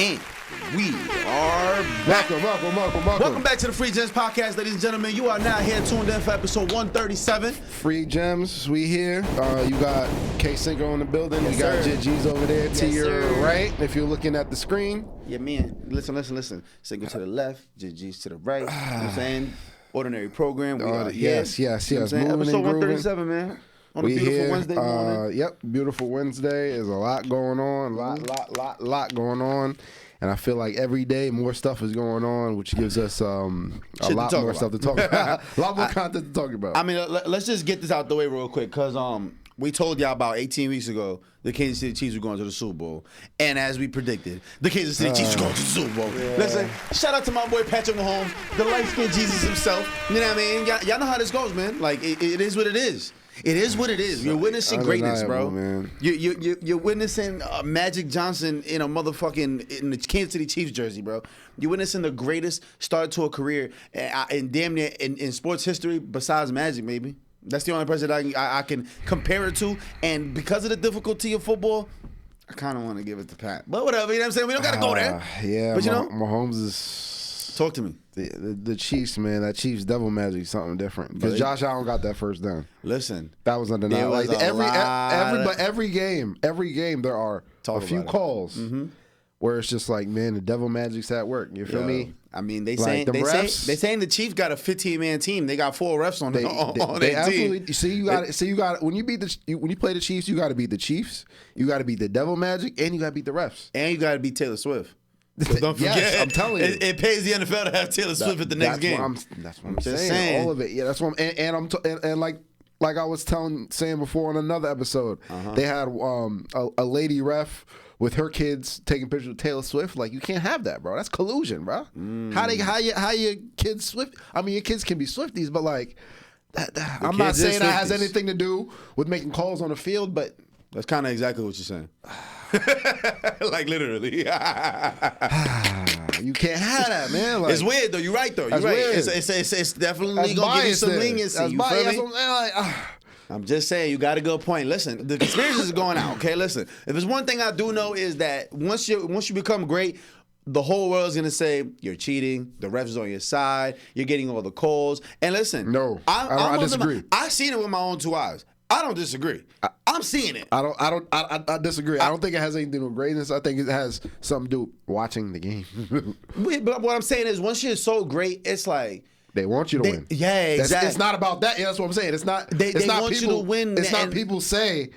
And we are back. Welcome back to the Free Gems Podcast, ladies and gentlemen. You are now here tuned in for episode 137. Free Gems, we here. You got K-Sinker on the building. Yes, we got JG's over there to your right. If you're looking at the screen. Yeah, man. Listen. Single to the left, JG's to the right. You know what I'm saying? Ordinary program. We are here. Yes. You know what I'm saying? Episode 137, man. On a beautiful here, Wednesday morning. Yep, beautiful Wednesday. There's a lot going on, lot going on. And I feel like every day more stuff is going on, which gives us a lot more stuff to talk about. A lot more content to talk about. I mean, let's just get this out the way real quick, because we told y'all about 18 weeks ago the Kansas City Chiefs were going to the Super Bowl. And as we predicted, the Kansas City Chiefs were going to the Super Bowl. Yeah. Listen, shout out to my boy Patrick Mahomes, the light-skinned Jesus himself. You know what I mean? Y'all know how this goes, man. Like, it is what it is. It is what it is. You're witnessing greatness, bro. Man. You're witnessing Magic Johnson in a motherfucking in the Kansas City Chiefs jersey, bro. You're witnessing the greatest start to a career in damn near in sports history besides Magic, maybe. That's the only person I can compare it to. And because of the difficulty of football, I kind of want to give it to Pat. But whatever, you know what I'm saying? We don't got to go there. Yeah, but Mahomes is... Talk to me. The Chiefs, man. That Chiefs devil magic is something different. Because Josh Allen got that first down. Listen. That was undeniable. Like every game there are a few calls where it's just like, man, the devil magic's at work. You feel me? I mean, they saying the Chiefs got a 15-man team. They got 4 refs on their team. You got when you play the Chiefs, you got to beat the Chiefs. You got to beat the devil magic, and you got to beat the refs. And you got to beat Taylor Swift. So don't forget, yes, I'm telling you, it pays the NFL to have Taylor Swift at the next game. That's what I'm saying. All of it. Yeah, that's what and like I was saying before on another episode, they had a lady ref with her kids taking pictures of Taylor Swift. Like, you can't have that, bro. That's collusion, bro. How your kids Swift? I mean, your kids can be Swifties, but like, I'm not saying that has anything to do with making calls on the field, but that's kind of exactly what you're saying. Like, literally. You can't have that, man. Like, it's weird, though. You're right, though. You're right. Weird. It's definitely going to give you some leniency. You feel me? I'm just saying, you got a good point. Listen, the conspiracies is going out, okay? Listen, if there's one thing I do know is that once you become great, the whole world's going to say, you're cheating, the refs is on your side, you're getting all the calls. And listen. No, I disagree. I've seen it with my own 2 eyes. I don't disagree. I'm seeing it. I disagree. I don't think it has anything to do with greatness. I think it has something to do with watching the game. But what I'm saying is, once you're so great, it's like they want you to win. Yeah, exactly. It's not about that. Yeah, that's what I'm saying. It's not. They want you to win. It's not people say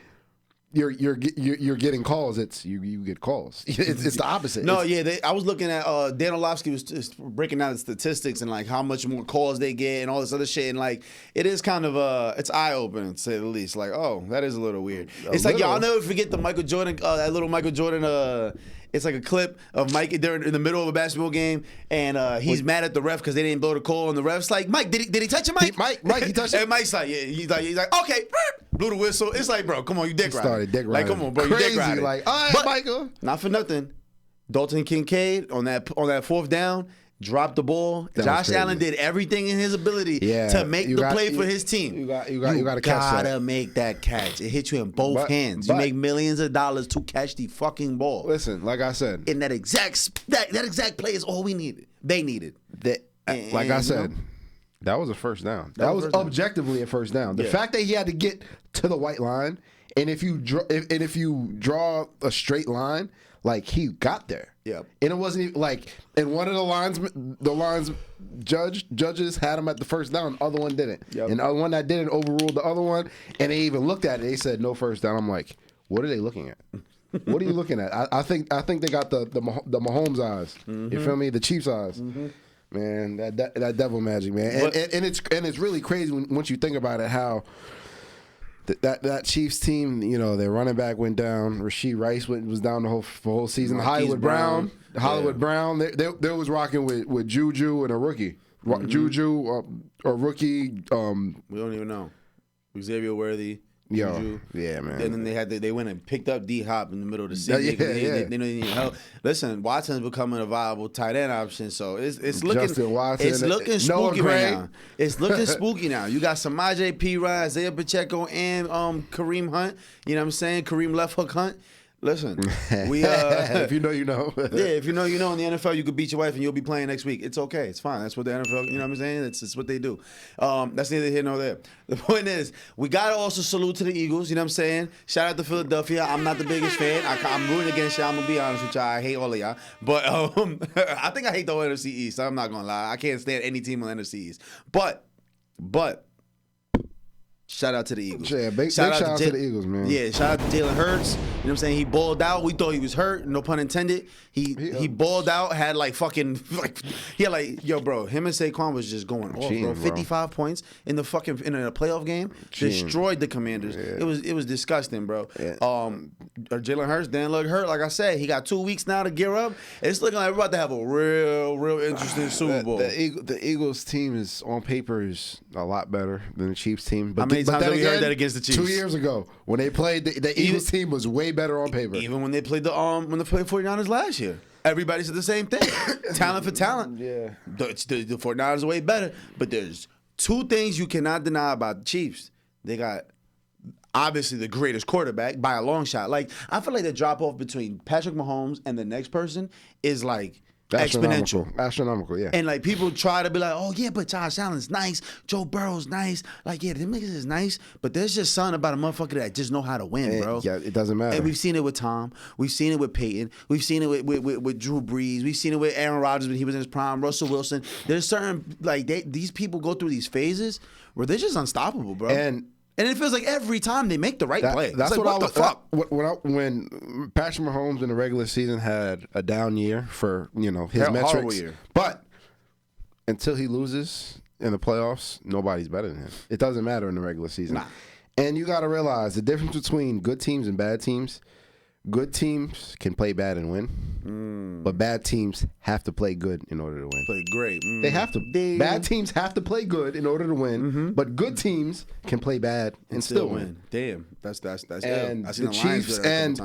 you're getting calls. It's you get calls. It's the opposite. No, I was looking at Dan Orlovsky was just breaking down the statistics and like how much more calls they get and all this other shit, and like it is kind of it's eye opening to say the least. Like, oh, that is a little weird. Like y'all never forget the Michael Jordan that little Michael Jordan it's like a clip of Mike during in the middle of a basketball game, and he's mad at the ref because they didn't blow the call, and the ref's like, Mike, did he touch him, Mike? Mike, he touched him. And Mike's like, yeah, he's like, okay, blew the whistle. It's like, bro, come on, you dick riding. Started dick riding. Like, come on, bro, you dick riding. Like, all right, Michael. Not for nothing. Dalton Kincaid on that 4th down. Dropped the ball. Josh Allen did everything in his ability to make the play for his team. You got to catch that. Make that catch. It hit you in both hands. You make millions of dollars to catch the fucking ball. Listen, like I said, and that exact play is all we needed. They needed that. Like I said, that was a first down. That was objectively a first down. The fact that he had to get to the white line, and if you draw a straight line, like he got there. Yeah. And it wasn't even like, and one of the lines judges had him at the first down, the other one didn't. Yep. And the other one that didn't overruled the other one, and they even looked at it. They said no first down. I'm like, what are they looking at? What are you looking at? I think they got the Mahomes eyes. Mm-hmm. You feel me? The Chiefs eyes. Mm-hmm. Man, that devil magic, man. And it's really crazy once you think about it, how that Chiefs team, you know, their running back went down. Rasheed Rice was down the whole season. Hollywood Brown, they was rocking with Juju and a rookie. Mm-hmm. Juju, a rookie. We don't even know. Xavier Worthy. Juju. Yeah, man. And then they went and picked up D-Hop in the middle of the season. They need help. Listen, Watson's becoming a viable tight end option, so it's looking spooky right now. It's looking spooky now. You got Samaje P. Ryan, Isaiah Pacheco, and Kareem Hunt. You know what I'm saying? Kareem left hook Hunt. Listen, we if you know, you know. yeah, if you know, you know. In the NFL, you could beat your wife and you'll be playing next week. It's okay. It's fine. That's what the NFL. You know what I'm saying? It's what they do. That's neither here nor there. The point is, we gotta also salute to the Eagles. You know what I'm saying? Shout out to Philadelphia. I'm not the biggest fan. I'm rooting against y'all. I'm gonna be honest with y'all. I hate all of y'all. But I think I hate the whole NFC East. I'm not gonna lie. I can't stand any team on the NFC East. But. Shout out to the Eagles. Yeah, big shout out to the Eagles, man. Yeah, shout out to Jalen Hurts. You know what I'm saying? He balled out. We thought he was hurt. No pun intended. He balled out. Had like fucking he had like bro. Him and Saquon was just going off, bro. 55 points in the fucking in a playoff game. Destroyed the Commanders. Yeah. It was disgusting, bro. Yeah. Jalen Hurts didn't look hurt. Like I said, he got 2 weeks now to gear up. It's looking like we're about to have a real interesting Super Bowl. The Eagles team is on paper is a lot better than the Chiefs team. But But then we heard that against the Chiefs 2 years ago when they played the Eagles team was way better on paper. Even when they played the 49ers last year, everybody said the same thing. Talent for talent. Yeah, the 49ers are way better. But there's two things you cannot deny about the Chiefs. They got obviously the greatest quarterback by a long shot. Like I feel like the drop off between Patrick Mahomes and the next person is like astronomical, yeah. And like people try to be like, oh yeah, but Josh Allen's nice, Joe Burrow's nice, like yeah, them niggas is nice, but there's just something about a motherfucker that just know how to win, bro. Yeah, it doesn't matter. And we've seen it with Tom, we've seen it with Peyton, we've seen it with Drew Brees, we've seen it with Aaron Rodgers when he was in his prime, Russell Wilson. There's certain like these people go through these phases where they're just unstoppable, bro. And it feels like every time they make the right play. That's like, what the fuck? When Patrick Mahomes in the regular season had a down year for his metrics, year. But until he loses in the playoffs, nobody's better than him. It doesn't matter in the regular season. Nah. And you got to realize the difference between good teams and bad teams. Good teams can play bad and win, but bad teams have to play good in order to win. Play great. They have to. Damn. Bad teams have to play good in order to win, but good teams can play bad and still win. Damn, that's and the Chiefs and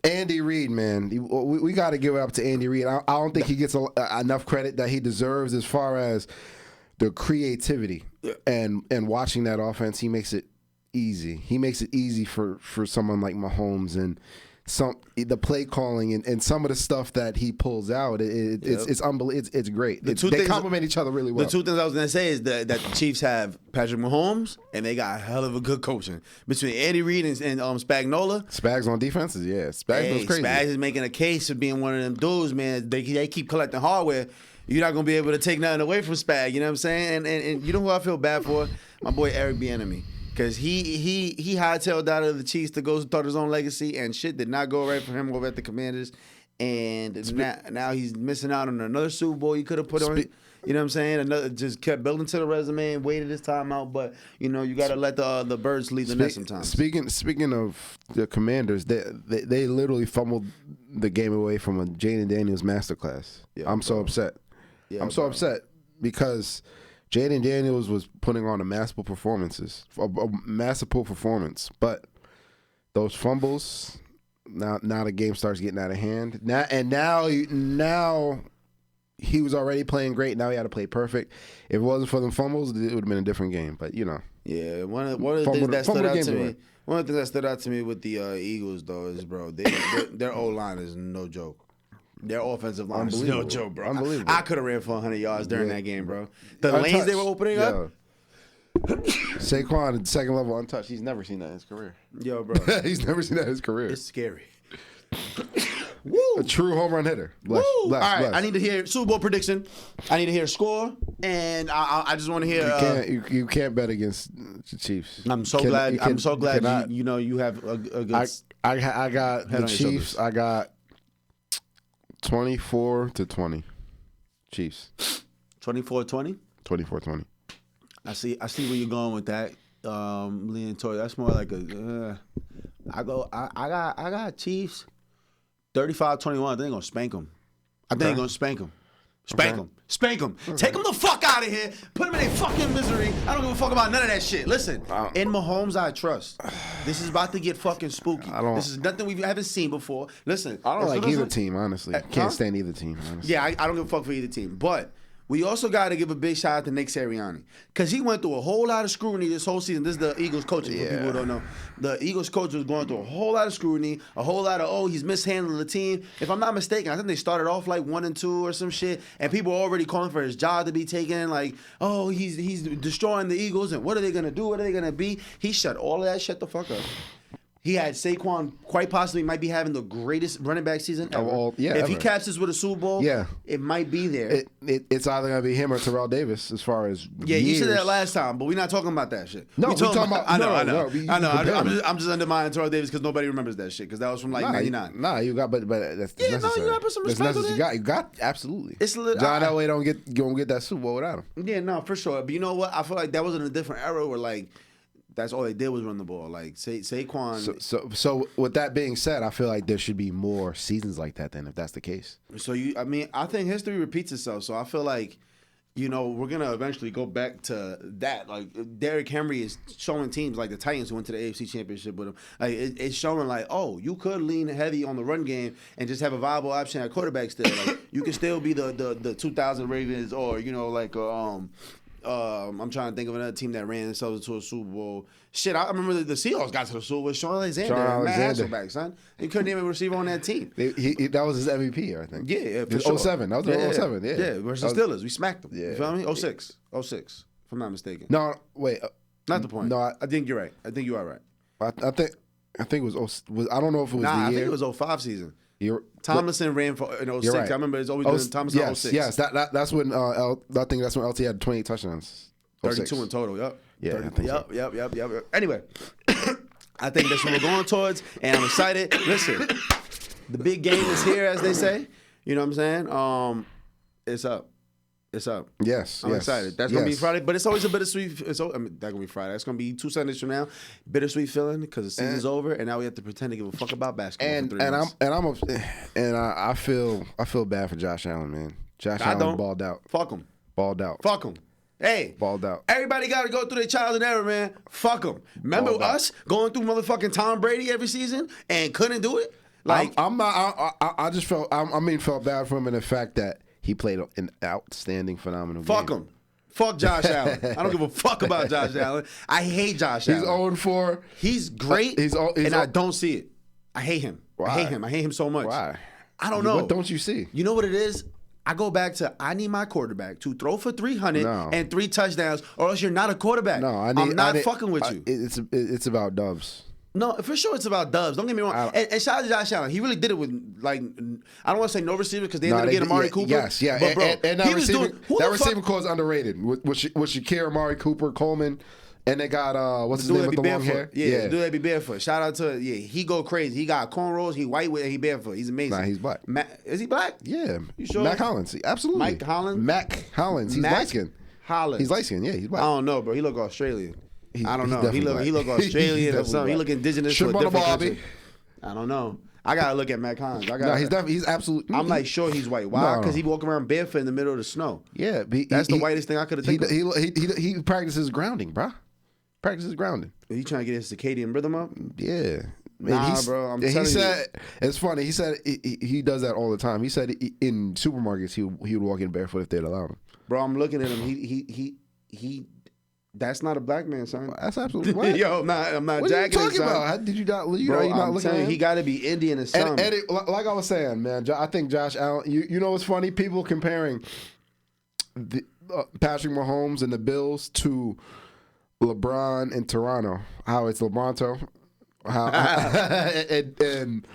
Andy Reid, man, we got to give it up to Andy Reid. I don't think he gets enough credit that he deserves as far as the creativity and watching that offense. He makes it easy. He makes it easy for someone like Mahomes and the play calling and some of the stuff that he pulls out. It's unbelievable. It's great. They complement each other really well. The two things I was gonna say is that the Chiefs have Patrick Mahomes and they got a hell of a good coaching between Andy Reid and Spagnuolo. Spags on defenses, yeah. Spags goes crazy. Spags is making a case of being one of them dudes, man. They keep collecting hardware. You're not gonna be able to take nothing away from Spag. You know what I'm saying? And you know who I feel bad for? My boy Eric Bieniemy. Because he hightailed out of the Chiefs to go start his own legacy, and shit did not go right for him over at the Commanders. And now he's missing out on another Super Bowl he could have put on. You know what I'm saying? Just kept building to the resume and waited his time out. But you got to let the birds leave the nest sometimes. Speaking of the Commanders, they literally fumbled the game away from a Jaden Daniels masterclass. Yeah, I'm so upset. Yeah, I'm so upset because Jaden Daniels was putting on a masterful performance, but those fumbles. Now the game starts getting out of hand. Now he was already playing great. Now he had to play perfect. If it wasn't for them fumbles, it would have been a different game. But yeah. One of the things that stood out to me. One of the things that stood out to me with the Eagles though is, bro, their O-line is no joke. Their offensive line is no joke, bro. Unbelievable. I could have ran for 100 yards during that game, bro. The lanes they were opening up. Saquon, second level untouched. He's never seen that in his career. Yo, bro. He's never seen that in his career. It's scary. Woo. A true home run hitter. All right, I need to hear Super Bowl prediction. I need to hear score, and I just want to hear. You can't bet against the Chiefs. I'm so glad. I'm so glad you have a good. I got the Chiefs. I got 24-20. Chiefs. 24-20? 24-20. I see where you're going with that. Leaning toward that's more like a I got Chiefs 35-21. I think they're gonna spank them. Spank them. Spank them. Okay. Take them the fuck out of here. Put them in a fucking misery. I don't give a fuck about none of that shit. Listen, in Mahomes, I trust. This is about to get fucking spooky. This is nothing we haven't seen before. Listen, I don't like either team, honestly. Can't stand either team, honestly. Yeah, I don't give a fuck for either team. But We also got to give a big shout out to Nick Sirianni because he went through a whole lot of scrutiny this whole season. This is the Eagles coaching for people who don't know. The Eagles coach was going through a whole lot of scrutiny, a whole lot of, he's mishandling the team. If I'm not mistaken, I think they started off like 1-2 or some shit, and people were already calling for his job to be taken. Like, he's destroying the Eagles, and what are they going to do? What are they going to be? He shut all of that shit the fuck up. He had Saquon quite possibly might be having the greatest running back season ever. If he catches with a Super Bowl, it might be there. It's either going to be him or Terrell Davis as far as years. You said that last time, but we're not talking about that shit. No, we're talking about I know. I'm just undermining Terrell Davis because nobody remembers that shit because that was from like 99. Nah, you got, but that's necessary. No, you got to put some respect on it. You got absolutely. It's John Elway don't get that Super Bowl without him. Yeah, no, for sure. But you know what? I feel like that was in a different era where like. That's all they did was run the ball. Like Saquon. So with that being said, I feel like there should be more seasons like that. Then, if that's the case. So I think history repeats itself. So I feel like, we're gonna eventually go back to that. Like Derrick Henry is showing teams like the Titans who went to the AFC Championship with him. Like it's showing like, you could lean heavy on the run game and just have a viable option at quarterback still. Like you can still be the 2000 Ravens or I'm trying to think of another team that ran themselves into a Super Bowl. Shit, I remember the Seahawks got to the Super Bowl with Sean Alexander and Matt Hasselbeck, son. He couldn't even receive on that team. That was his MVP, I think. Yeah, for sure. 07. That was 07, yeah. Yeah, versus the Steelers. We smacked them. Yeah. You feel me? 06, if I'm not mistaken. No, wait. Not the point. No, I think you're right. I think you are right. I think it was I don't know if it was the year. I think it was 05 season. Tomlinson ran in 06. Right. I remember it's always been Tomlinson in 06. Yes, that's when I think that's when LT had 28 touchdowns. 32 in total, yep. Yeah, 30, I think so. Yep. Anyway, I think that's what we're going towards, and I'm excited. Listen, the big game is here, as they say. You know what I'm saying? It's up. It's up. Yes, I'm excited. That's going to be Friday, but it's always a bittersweet. That's going to be Friday. It's going to be 2 Sundays from now. Bittersweet feeling because the season's over, and now we have to pretend to give a fuck about basketball. I feel bad for Josh Allen, man. Josh Allen balled out. Fuck him. Balled out. Fuck him. Hey, balled out. Everybody got to go through their trials and error, man. Fuck them. Remember us going through motherfucking Tom Brady every season and couldn't do it? Like I'm not. I just felt. Felt bad for him in the fact that he played an outstanding, phenomenal game. Fuck him. Fuck Josh Allen. I don't give a fuck about Josh Allen. I hate Josh Allen. He's 0-4. He's great, and I don't see it. I hate him. Why? I hate him so much. Why? I don't know. What don't you see? You know what it is? I go back to I need my quarterback to throw for 300 and 3 touchdowns, or else you're not a quarterback. No, I'm not fucking with you. It's about dubs. No, for sure it's about dubs. Don't get me wrong. And shout out to Josh Allen. He really did it with, like, I don't want to say no receiver because they ended up getting Amari Cooper. Yes, yeah. But, bro, and that receiving core is underrated. With Shakir, Amari Cooper, Coleman, and they got, what's his name with the long hair? Yeah, dude that be barefoot. Shout out to, he go crazy. He got cornrows. He white with, he barefoot. He's amazing. Nah, he's black. Is he black? Yeah. You sure? Mac Hollins. Absolutely. Mike Hollins? Mac Hollins. He's light-skinned. Hollins. He's light-skinned. Yeah, he's black. I don't know, bro. He look Australian. I don't know. He look black. Australian or something. He look indigenous to a different country. I don't know. I gotta look at Mac Hollins. He's absolutely. I'm like sure he's white. Why? Because he walking around barefoot in the middle of the snow. Yeah, that's the whitest thing I could have think of. He practices grounding, bro. Practices grounding. Are you trying to get his circadian rhythm up? Yeah. Nah, bro. I'm telling you. It's funny. He said he does that all the time. He said in supermarkets he would walk in barefoot if they'd allow him. Bro, I'm looking at him. He. That's not a black man, son. That's absolutely right. Yo, I'm not what jacking are you talking son. about? How did you not? Bro, are you not looking at him? He got to be Indian or something. And like I was saying, man, I think Josh Allen. You know what's funny? People comparing Patrick Mahomes and the Bills to LeBron in Toronto. How it's LeBronto. And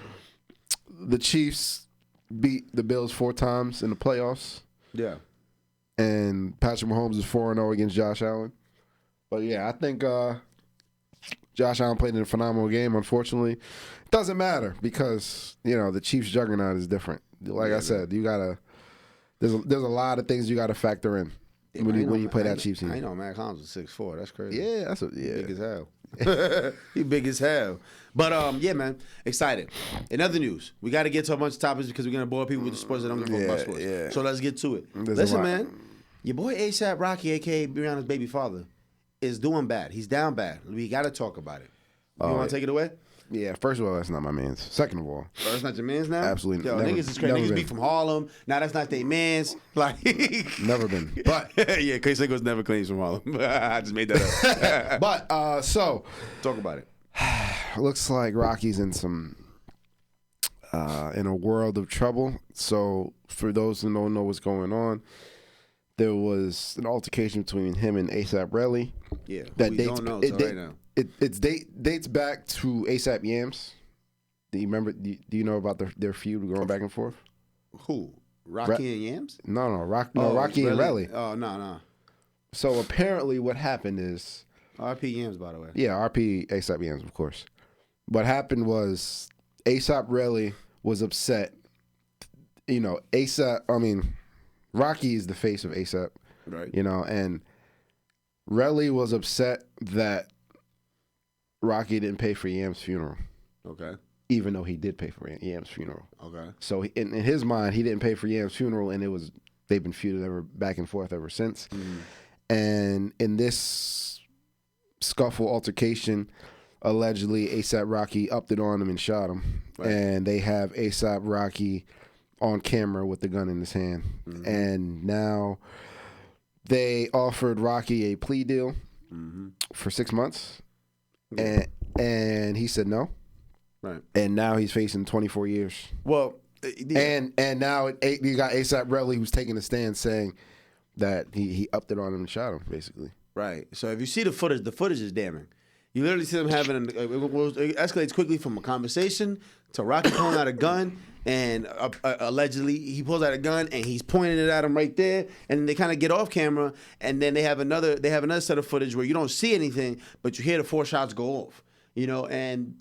the Chiefs beat the Bills 4 times in the playoffs. Yeah. And Patrick Mahomes is 4-0 against Josh Allen. But yeah, I think Josh Allen played in a phenomenal game. Unfortunately, it doesn't matter because the Chiefs' juggernaut is different. Like I said, you gotta. There's a lot of things you gotta factor in when you play that Chiefs team. I know Mac Hollins was 6'4". That's crazy. Yeah, big as hell. He big as hell. But yeah, man, excited. In other news, we got to get to a bunch of topics because we're gonna bore people with the sports that don't give a fuck about sports. Yeah. So let's get to it. Listen, man, your boy APRocky, aka Brianna's baby father, is doing bad. He's down bad. We got to talk about it. You want to take it away? Yeah, first of all, that's not my man's. Second of all, Oh, that's not your man's now? Absolutely Yo, never- niggas is crazy. never Niggas be been. from Harlem. Now that's not their man's. Like, never been. But yeah, Case Nichols never claims from Harlem. I just made that up. but so Talk about it. looks like Rocky's in a world of trouble. So for those who don't know what's going on, there was an altercation between him and ASAP Rocky. Yeah, that we dates, don't know it, right now. It dates back to ASAP Yams. Do you remember? Do you know about their feud going back and forth? Who? Rocky and Yams? No, Rocky and Relly. Oh, no. So apparently, what happened is RP Yams, by the way. yeah, RP ASAP Yams, of course. What happened was ASAP Rocky was upset. You know, Rocky is the face of ASAP, Right. you know, and Relly was upset that Rocky didn't pay for Yam's funeral, Okay. even though he did pay for Yam's funeral. Okay. So in his mind, he didn't pay for Yam's funeral, and they've been feuding back and forth ever since. Mm-hmm. And in this scuffle altercation, allegedly ASAP Rocky upped it on him and shot him, Right. and they have ASAP Rocky on camera with the gun in his hand. Mm-hmm. And now they offered Rocky a plea deal for 6 months, and he said no. Right. And now he's facing 24 years. Well, And now you got ASAP Rocky who's taking a stand saying that he upped it on him and shot him, basically. right. So if you see the footage is damning. You literally see them having it escalates quickly from a conversation to Rocky pulling out a gun, and allegedly he pulls out a gun and he's pointing it at him right there, and then they kind of get off camera, and then they have another set of footage where you don't see anything, but you hear the 4 shots go off, you know, and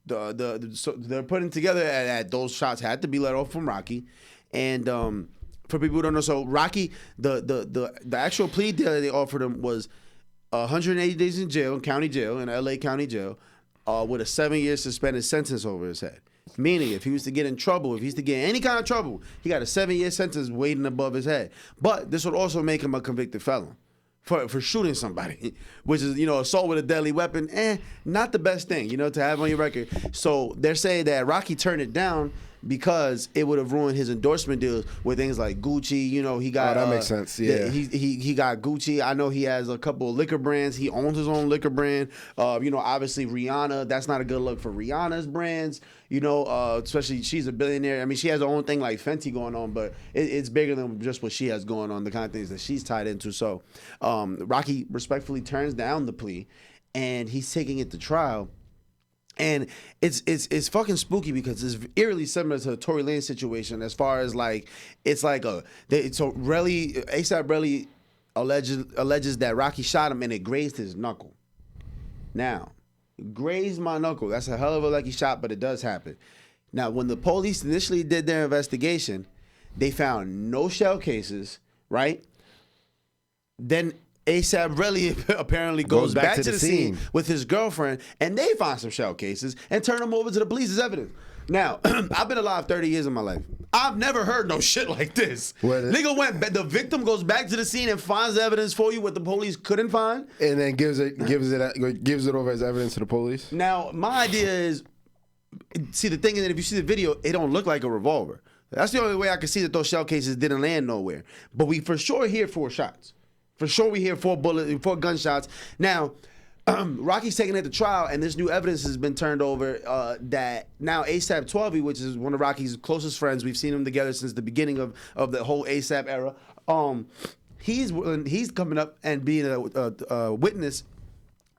so they're putting together that those shots had to be let off from Rocky, and for people who don't know, so Rocky, the actual plea deal that they offered him was 180 days in jail, county jail, in LA County Jail, with a 7-year suspended sentence over his head. Meaning, if he was to get in trouble, if he was to get any kind of trouble, he got a 7-year sentence waiting above his head. But this would also make him a convicted felon for shooting somebody, which is, you know, assault with a deadly weapon. Not the best thing, you know, to have on your record. So they're saying that Rocky turned it down because it would have ruined his endorsement deals with things like Gucci. You know, he got that makes sense. Yeah, he got Gucci. I know he has a couple of liquor brands. He owns his own liquor brand. You know, obviously Rihanna. That's not a good look for Rihanna's brands. You know, especially she's a billionaire. I mean, she has her own thing like Fenty going on, but it's bigger than just what she has going on. The kind of things that she's tied into. So, Rocky respectfully turns down the plea, and he's taking it to trial. And it's fucking spooky because it's eerily similar to the Tory Lanez situation as far as like it's like ASAP Rocky alleges that Rocky shot him and it grazed his knuckle. Now, grazed my knuckle. That's a hell of a lucky shot, but it does happen. Now, when the police initially did their investigation, they found no shell cases, right? Then ASAP Rocky apparently goes back to the scene with his girlfriend, and they find some shell cases and turn them over to the police as evidence. Now, I've been alive 30 years of my life. I've never heard no shit like this. The victim goes back to the scene and finds evidence for you what the police couldn't find, and then gives it over as evidence to the police. Now, my idea is, see, the thing is that if you see the video, it don't look like a revolver. That's the only way I can see that those shell cases didn't land nowhere. But we for sure hear 4 shots. For sure we hear 4 gunshots. Now, Rocky's taking it to trial, and this new evidence has been turned over that now ASAP 12, which is one of Rocky's closest friends, we've seen them together since the beginning of the whole ASAP era. He's coming up and being a witness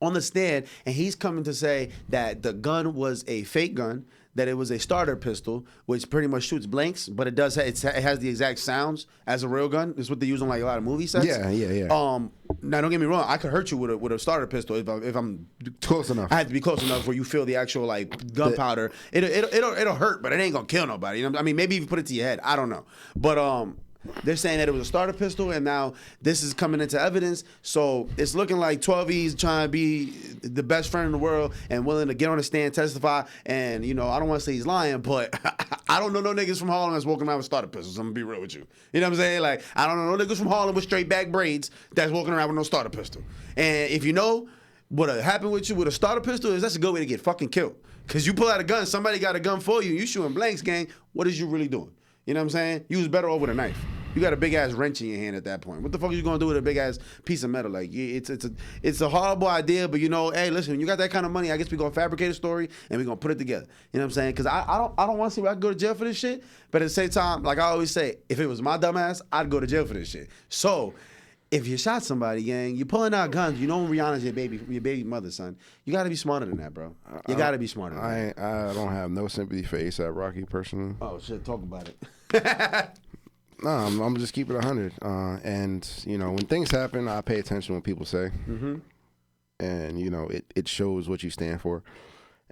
on the stand, and he's coming to say that the gun was a fake gun, that it was a starter pistol, which pretty much shoots blanks, but it has the exact sounds as a real gun. It's what they use on like a lot of movie sets. Yeah. Now don't get me wrong, I could hurt you with a starter pistol if I'm close enough. I have to be close enough where you feel the actual like gunpowder. It'll hurt, but it ain't gonna kill nobody. You know? I mean, maybe if you put it to your head, I don't know, but they're saying that it was a starter pistol, and now this is coming into evidence. So it's looking like 12E's trying to be the best friend in the world and willing to get on the stand, testify. And, you know, I don't want to say he's lying, but I don't know no niggas from Harlem that's walking around with starter pistols. I'm going to be real with you. You know what I'm saying? Like, I don't know no niggas from Harlem with straight back braids that's walking around with no starter pistol. And if you know what happened with you with a starter pistol, that's a good way to get fucking killed. Because you pull out a gun, somebody got a gun for you, you shooting blanks, gang. What is you really doing? You know what I'm saying? You was better off with a knife. You got a big ass wrench in your hand at that point. What the fuck are you gonna do with a big ass piece of metal? Like, it's a horrible idea, but you know, hey, listen, when you got that kind of money, I guess we gonna fabricate a story and we gonna put it together. You know what I'm saying? Because I don't want to see where I go to jail for this shit. But at the same time, like I always say, if it was my dumb ass, I'd go to jail for this shit. So if you shot somebody, gang, you're pulling out guns. You know Rihanna's your baby mother, son. You got to be smarter than that, bro. You got to be smarter than that. I don't have no sympathy for APRocky personally. Oh shit, talk about it. No, I'm just keeping it 100. And you know, when things happen, I pay attention to what people say, and you know, it shows what you stand for.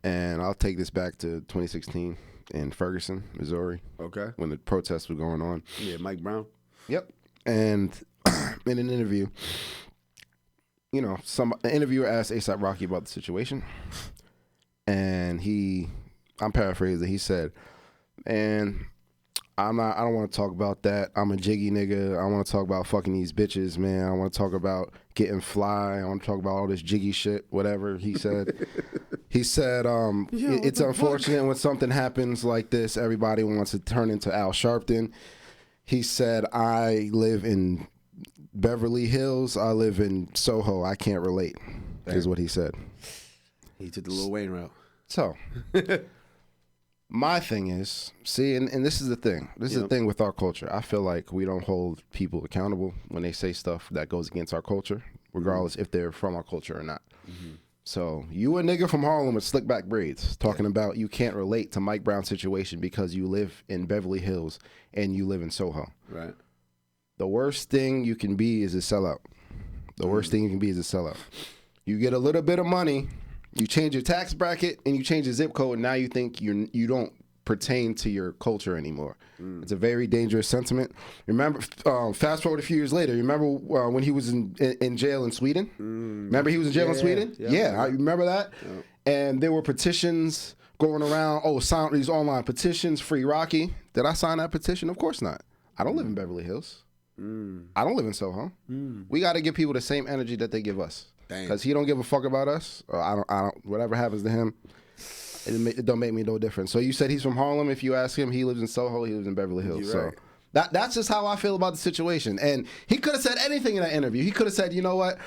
And I'll take this back to 2016 in Ferguson, Missouri. Okay. When the protests were going on. Yeah, Mike Brown. Yep. And in an interview, you know, an interviewer asked APRocky about the situation, and I'm paraphrasing, he said, "Man, I don't want to talk about that. I'm a jiggy nigga. I want to talk about fucking these bitches, man. I want to talk about getting fly. I want to talk about all this jiggy shit, whatever," he said. He said, it's unfortunate when something happens like this, everybody wants to turn into Al Sharpton. He said, I live in Beverly Hills. I live in Soho. I can't relate, is what he said. He took the Lil Wayne route. So, my thing is, see, and this is the thing. This is the thing with our culture. I feel like we don't hold people accountable when they say stuff that goes against our culture, regardless if they're from our culture or not. So, you a nigga from Harlem with slick back braids talking about you can't relate to Mike Brown's situation because you live in Beverly Hills and you live in Soho. Right. The worst thing you can be is a sellout. The worst thing you can be is a sellout. You get a little bit of money, you change your tax bracket, and you change your zip code, and now you think you don't pertain to your culture anymore. It's a very dangerous sentiment. Remember, fast forward a few years later, you remember when he was in jail in Sweden? Remember he was in jail in Sweden? Yeah, I remember that. Yeah. And there were petitions going around, sign these online petitions, free Rocky. Did I sign that petition? Of course not. I don't live in Beverly Hills. I don't live in Soho. We got to give people the same energy that they give us. Because he don't give a fuck about us. Or I don't. Whatever happens to him, it don't make me no difference. So you said he's from Harlem. If you ask him, he lives in Soho. He lives in Beverly Hills. Right. So that's just how I feel about the situation. And he could have said anything in that interview. He could have said, you know what?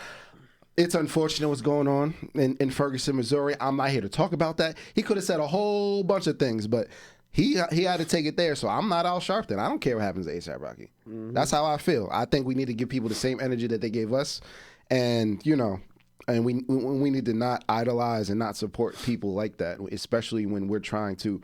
It's unfortunate what's going on in Ferguson, Missouri. I'm not here to talk about that. He could have said a whole bunch of things, but he had to take it there. So I'm not Al Sharpton. I don't care what happens to APRocky. That's how I feel. I think we need to give people the same energy that they gave us. And, you know, and we need to not idolize and not support people like that, especially when we're trying to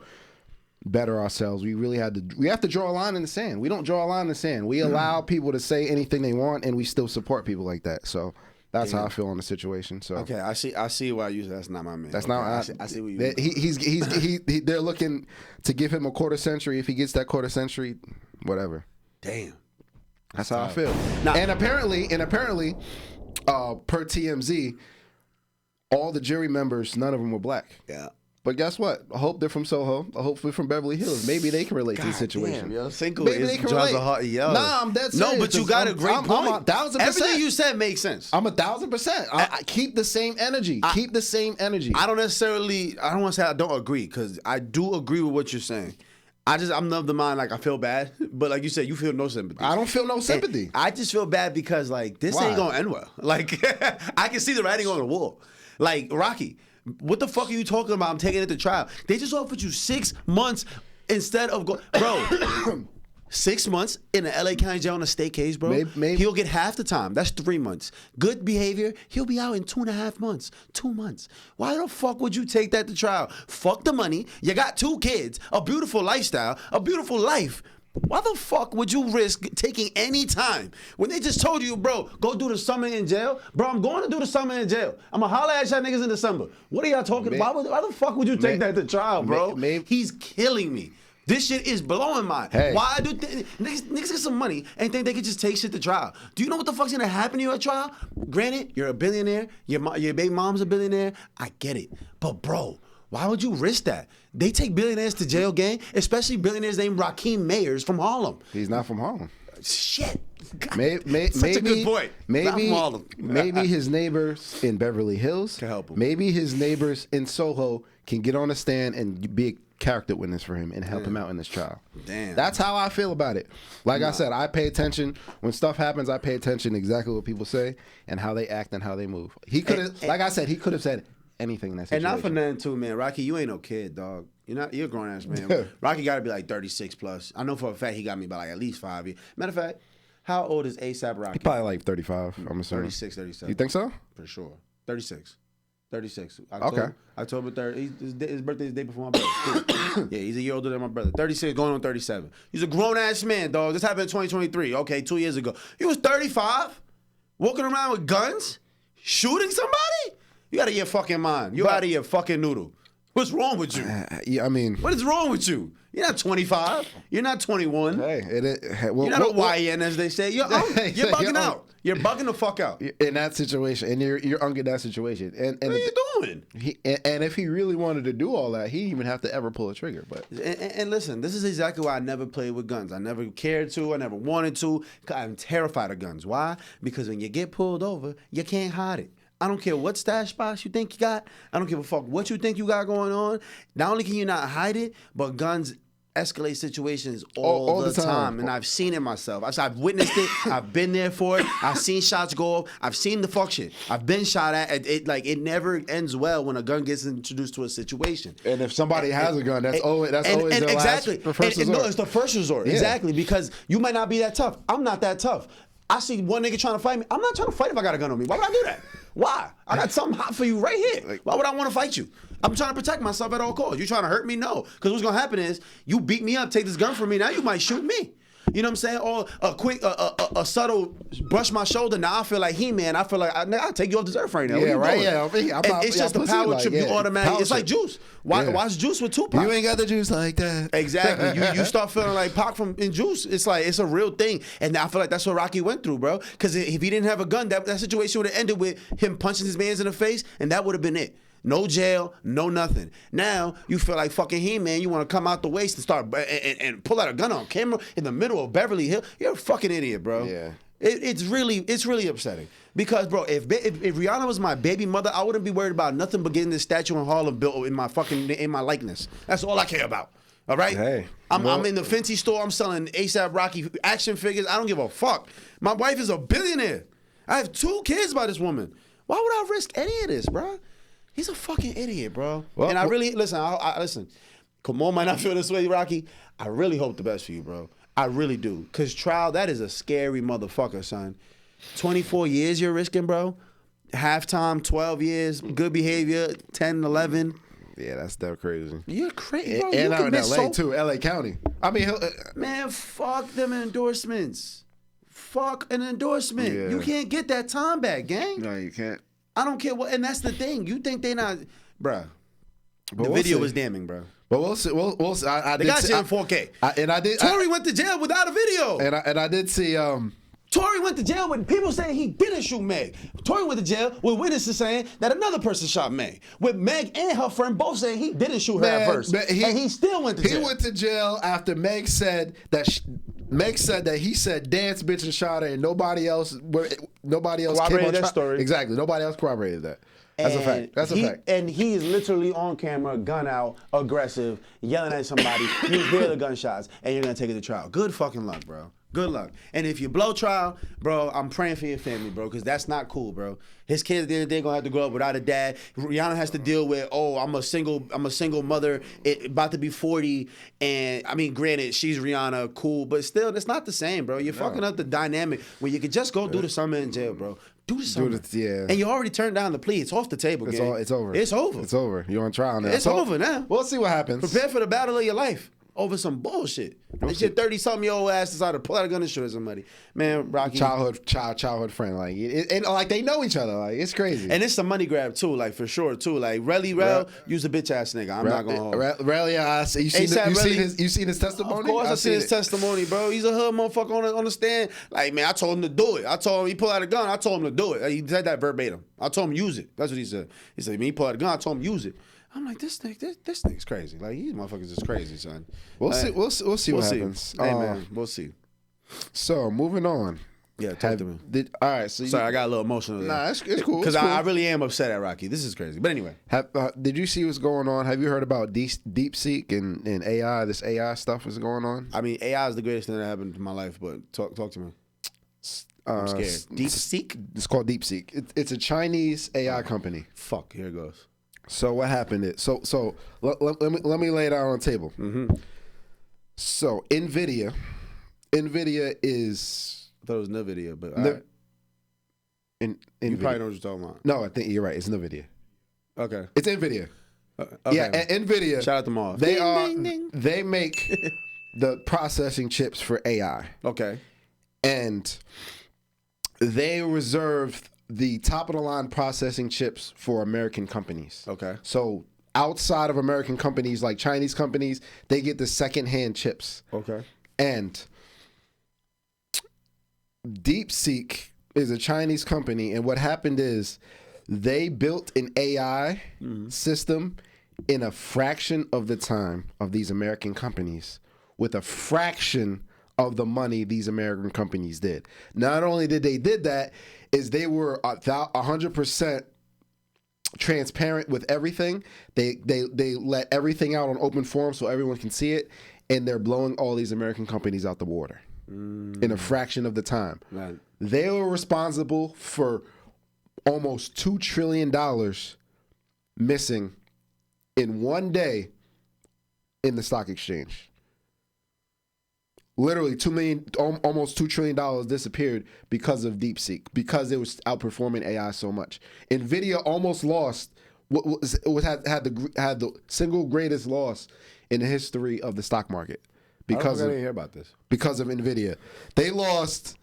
better ourselves. We have to draw a line in the sand. We don't draw a line in the sand. We allow people to say anything they want, and we still support people like that. So that's how I feel on the situation. So okay, I see why you. That's not my man. That's okay. not. I see what you. They're looking to give him a quarter century. If he gets that quarter century, whatever. Damn. That's how I feel. Now, and apparently, per TMZ, all the jury members, none of them were black. Yeah. But guess what? I hope they're from Soho. I hope they're from Beverly Hills. Maybe they can relate to the situation. Damn, yo, Cinco Maybe they can relate. Nah, I'm dead serious. No, but you got a great point. I'm 1,000%. Everything you said makes sense. I'm 1,000%. I keep the same energy. Keep the same energy. I don't want to say I don't agree, because I do agree with what you're saying. I'm of the mind, like, I feel bad, but like you said, you feel no sympathy. I don't feel no sympathy. And I just feel bad because, like, this ain't gonna end well. Like, I can see the writing on the wall. Like, Rocky, what the fuck are you talking about? I'm taking it to trial. They just offered you 6 months instead of bro. 6 months in the LA County Jail on a state case, bro. Maybe. He'll get half the time. That's 3 months. Good behavior, he'll be out in 2.5 months. 2 months. Why the fuck would you take that to trial? Fuck the money. You got 2 kids, a beautiful lifestyle, a beautiful life. Why the fuck would you risk taking any time when they just told you, bro, go do the summer in jail? Bro, I'm going to do the summer in jail. I'm going to holler at y'all niggas in December. What are y'all talking about? Why the fuck would you take that to trial, bro? He's killing me. This shit is blowing my. Hey. Why do niggas get some money and think they can just take shit to trial? Do you know what the fuck's gonna happen to you at trial? Granted, you're a billionaire. Your baby mom's a billionaire. I get it, but bro, why would you risk that? They take billionaires to jail, gang, especially billionaires named Raheem Mayers from Harlem. He's not from Harlem. Shit. Such a good point. Maybe his neighbors in Beverly Hills can help him. Maybe his neighbors in Soho can get on a stand and be a character witness for him and help him out in this trial. Damn. That's how I feel about it. Like I said, I pay attention when stuff happens. I pay attention exactly what people say and how they act and how they move. He could have, like I said, he could have said anything in that situation. And not for nothing too, man. Rocky, you ain't no kid, dog. You're a grown ass man. Rocky got to be like 36 plus. I know for a fact he got me by like at least 5 years. Matter of fact, how old is ASAP Rocky? He probably like 35. I'm assuming 36, 37. You think so? For sure. 36. Okay. October 3rd. His birthday is the day before my birthday. Yeah, he's a year older than my brother. 36, going on 37. He's a grown ass man, dog. This happened in 2023. Okay, 2 years ago. He was 35, walking around with guns, shooting somebody. You out of your fucking mind. You out of your fucking noodle. What's wrong with you? Yeah, I mean, what is wrong with you? You're not 25. You're not 21. Hey, you're not a YN, as they say. You're bugging out. You're bugging the fuck out in that situation, and you're under that situation. And what are you doing? And if he really wanted to do all that, he didn't even have to ever pull a trigger. But and listen, this is exactly why I never played with guns. I never cared to. I never wanted to. I'm terrified of guns. Why? Because when you get pulled over, you can't hide it. I don't care what stash box you think you got. I don't give a fuck what you think you got going on. Not only can you not hide it, but guns escalate situations all the time. And I've seen it myself. I've witnessed it. I've been there for it. I've seen shots go off. I've seen the fuck shit. I've been shot at. It never ends well when a gun gets introduced to a situation. And if somebody has a gun, that's always the first resort. No, it's the first resort. Yeah. Exactly. Because you might not be that tough. I'm not that tough. I see one nigga trying to fight me. I'm not trying to fight if I got a gun on me. Why would I do that? Why? I got something hot for you right here. Why would I want to fight you? I'm trying to protect myself at all costs. You trying to hurt me? No. Because what's going to happen is you beat me up, take this gun from me. Now you might shoot me. You know what I'm saying? Or a quick, a subtle brush my shoulder. Now I feel like He-Man. I feel like I'll take you off this earth right now. Yeah, right. Yeah, it's just a power trip. You automatically. It's like Juice. Watch Juice with Tupac. You ain't got the juice like that. Exactly. You start feeling like Pac in Juice. It's like it's a real thing, and I feel like that's what Rocky went through, bro. Because if he didn't have a gun, that situation would have ended with him punching his mans in the face, and that would have been it. No jail, no nothing. Now you feel like fucking He-Man. You want to come out the waist and start and pull out a gun on camera in the middle of Beverly Hills. You're a fucking idiot, bro. Yeah. It's really upsetting because, bro, if Rihanna was my baby mother, I wouldn't be worried about nothing but getting this statue in Harlem built in my likeness. That's all I care about. All right. Hey, I'm in the Fenty store. I'm selling ASAP Rocky action figures. I don't give a fuck. My wife is a billionaire. I have 2 kids by this woman. Why would I risk any of this, bro? He's a fucking idiot, bro. And I really listen. Listen. Kamal might not feel this way, Rocky. I really hope the best for you, bro. I really do. Cause trial, that is a scary motherfucker, son. 24 years you're risking, bro. Halftime, 12 years. Good behavior, 10, 11. Yeah, that's crazy. You're crazy, bro. And out in LA too, LA County. I mean, man, fuck them endorsements. Fuck an endorsement. Yeah. You can't get that time back, gang. No, you can't. I don't care what, and that's the thing. You think they not, bruh. The video was damning, bro. But we'll see. We'll see. They got shit in 4K. Tory went to jail without a video. And I did see. Tory went to jail with people saying he didn't shoot Meg. Tory went to jail with witnesses saying that another person shot Meg. With Meg and her friend both saying he didn't shoot her at first. And he still went to jail. He went to jail after Meg said that. Meg said that he said dance bitch and shot her and nobody else corroborated that story. Exactly. Nobody else corroborated that. That's a fact. That's a fact. And he is literally on camera, gun out, aggressive, yelling at somebody. You hear the gunshots, and you're going to take it to trial. Good fucking luck, bro. Good luck. And if you blow trial, bro, I'm praying for your family, bro, because that's not cool, bro. His kids, they're going to have to grow up without a dad. Rihanna has to deal with, I'm a single mother, about to be 40, and, I mean, granted, she's Rihanna, cool, but still, it's not the same, bro. You're fucking up the dynamic where you could just go do the summer in jail, bro. Do the summer. Yeah. And you already turned down the plea. It's off the table, gang. It's over. It's over. It's over. You're on trial now. It's over now. We'll see what happens. Prepare for the battle of your life. Over some bullshit. It's your 30-something-year-old ass decided to pull out a gun and shoot somebody. Man, Rocky. Childhood friend. Like, and like they know each other. Like, it's crazy. And it's a money grab, too, like, for sure, too. Like, Rel, you's a bitch-ass nigga. I'm not going to hold Rel, yeah, you seen his testimony? Of course I seen his testimony, bro. He's a hood motherfucker on the stand. Like, man, I told him to do it. I told him, he pulled out a gun. I told him to do it. He said that verbatim. I told him use it. That's what he said. He said, man, he pulled out a gun. I told him use it. I'm like, this nigga's crazy. Like, these motherfuckers is crazy, son. We'll see what happens. Hey, man, we'll see. So moving on. Yeah, talk to me. All right. So Sorry, I got a little emotional there. Nah, it's cool. Because It's cool. I really am upset at Rocky. This is crazy. But anyway. Did you see what's going on? Have you heard about DeepSeek and AI? This AI stuff is going on. I mean, AI is the greatest thing that happened in my life, but talk to me. I'm scared. DeepSeek? It's called DeepSeek. It's a Chinese AI company. Fuck, here it goes. So what happened is, let me lay it out on the table. Mm-hmm. So NVIDIA is... I thought it was NVIDIA, but you probably know what you're talking about. No, I think you're right. It's NVIDIA. Okay. It's NVIDIA. Okay. Yeah, and NVIDIA. Shout out to Moss. They make the processing chips for AI. Okay. And they reserve the top of the line processing chips for American companies. Okay. So outside of American companies, like Chinese companies, they get the secondhand chips. Okay. And DeepSeek is a Chinese company, and what happened is they built an AI system in a fraction of the time of these American companies with a fraction of the money these American companies did. Not only did they did that, is they were 100% transparent with everything. They let everything out on open forum so everyone can see it, and they're blowing all these American companies out the water in a fraction of the time. Right. They were responsible for almost $2 trillion missing in one day in the stock exchange. Literally almost $2 trillion disappeared because of DeepSeek, because it was outperforming AI so much. NVIDIA almost lost had the single greatest loss in the history of the stock market I didn't hear about this. Because of NVIDIA. They lost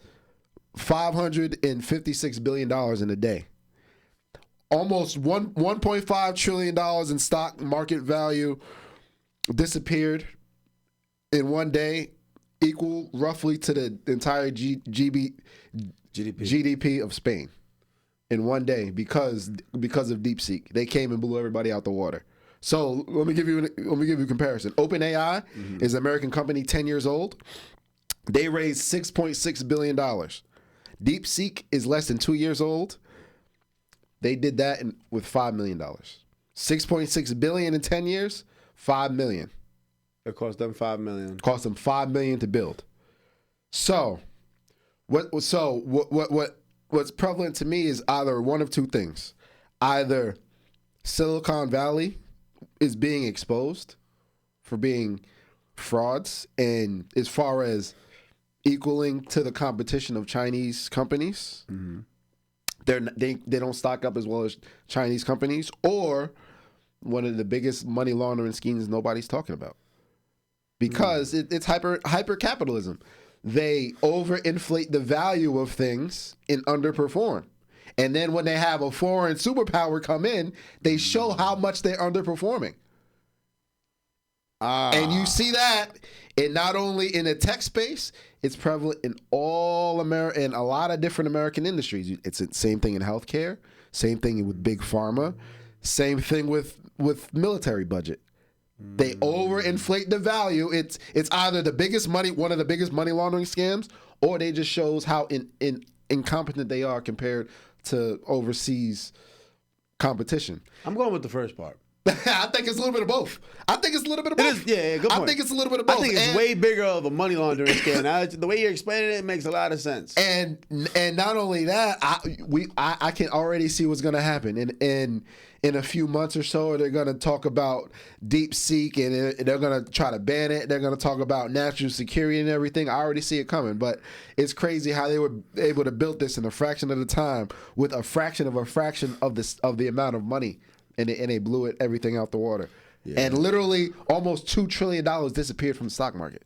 $556 billion in a day. Almost $1.5 trillion in stock market value disappeared in one day, equal roughly to the entire GDP of Spain in one day because of DeepSeek. They came and blew everybody out the water. So let me give you a comparison. OpenAI is an American company, 10 years old. They raised $6.6 billion. DeepSeek is less than 2 years old. They did that with $5 million. $6.6 billion in 10 years, $5 million. It cost them $5 million. Cost them $5 million to build. So what's prevalent to me is either one of two things. Either Silicon Valley is being exposed for being frauds, and as far as equaling to the competition of Chinese companies, they don't stock up as well as Chinese companies, or one of the biggest money laundering schemes nobody's talking about, because it's hyper capitalism. They overinflate the value of things and underperform. And then when they have a foreign superpower come in, they show how much they're underperforming. And you see that, and not only in the tech space, it's prevalent in all in a lot of different American industries. It's the same thing in healthcare, same thing with big pharma, same thing with military budget. They overinflate the value. It's either one of the biggest money laundering scams, or they just shows how incompetent they are compared to overseas competition. I'm going with the first part. I think it's a little bit of both. It is, yeah, good point. I think it's a little bit of both. I think it's way bigger of a money laundering scam. Now, the way you're explaining it makes a lot of sense. And not only that, I can already see what's going to happen. In a few months or so, they're going to talk about DeepSeek, and they're going to try to ban it. They're going to talk about national security and everything. I already see it coming, but it's crazy how they were able to build this in a fraction of the time with a fraction of the amount of money, and they blew everything out the water. Yeah. And literally almost $2 trillion disappeared from the stock market.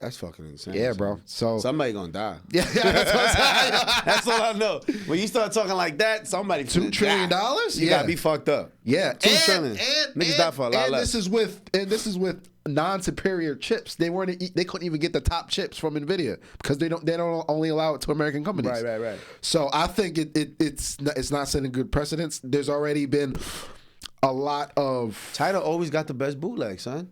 That's fucking insane. Yeah, bro. So somebody gonna die. Yeah, that's what I'm saying. That's all I know. When you start talking like that, somebody $2 trillion. You gotta be fucked up. Yeah, $2 trillion. Niggas die for a lot less. This is with non-superior chips. They couldn't even get the top chips from NVIDIA because they don't only allow it to American companies. Right. So I think it's not setting good precedents. There's already been a lot of China always got the best bootleg, son.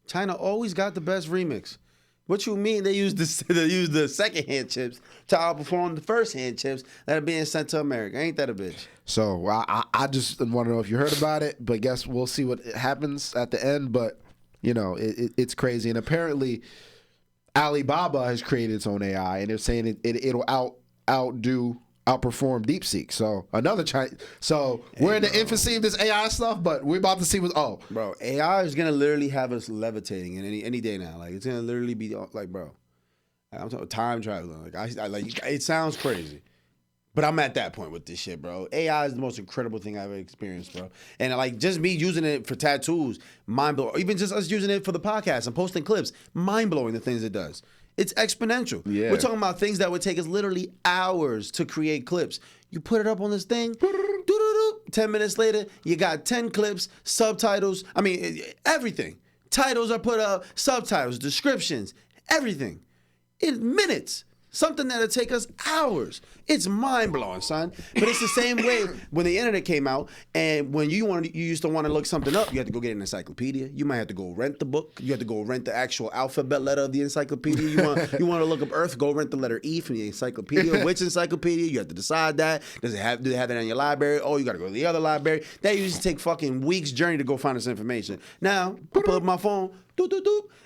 China always got the best remix. What you mean they use the second-hand chips to outperform the first-hand chips that are being sent to America? Ain't that a bitch? So I just want to know if you heard about it, but guess we'll see what happens at the end. But you know, it's crazy, and apparently Alibaba has created its own AI, and they're saying it'll outperform DeepSeek. So another China. So we're in the infancy of this AI stuff, but we're about to see what's bro. AI is gonna literally have us levitating in any day now. Like it's gonna literally be like, bro, I'm talking time traveling. Like I like it sounds crazy. But I'm at that point with this shit, bro. AI is the most incredible thing I've ever experienced, bro. And like just me using it for tattoos, mind blowing. Even just us using it for the podcast and posting clips, mind blowing the things it does. It's exponential. Yeah. We're talking about things that would take us literally hours to create clips. You put it up on this thing, 10 minutes later, you got 10 clips, subtitles. I mean, everything. Titles are put up, subtitles, descriptions, everything. In minutes. Something that'll take us hours. It's mind-blowing, son. But it's the same way when the internet came out, and when you used to want to look something up, you had to go get an encyclopedia. You might have to go rent the book. You had to go rent the actual alphabet letter of the encyclopedia. You want to look up Earth, go rent the letter E from the encyclopedia. Which encyclopedia? You have to decide that. Do they have that in your library? Oh, you got to go to the other library. That used to take fucking weeks' journey to go find this information. Now, I pull up my phone,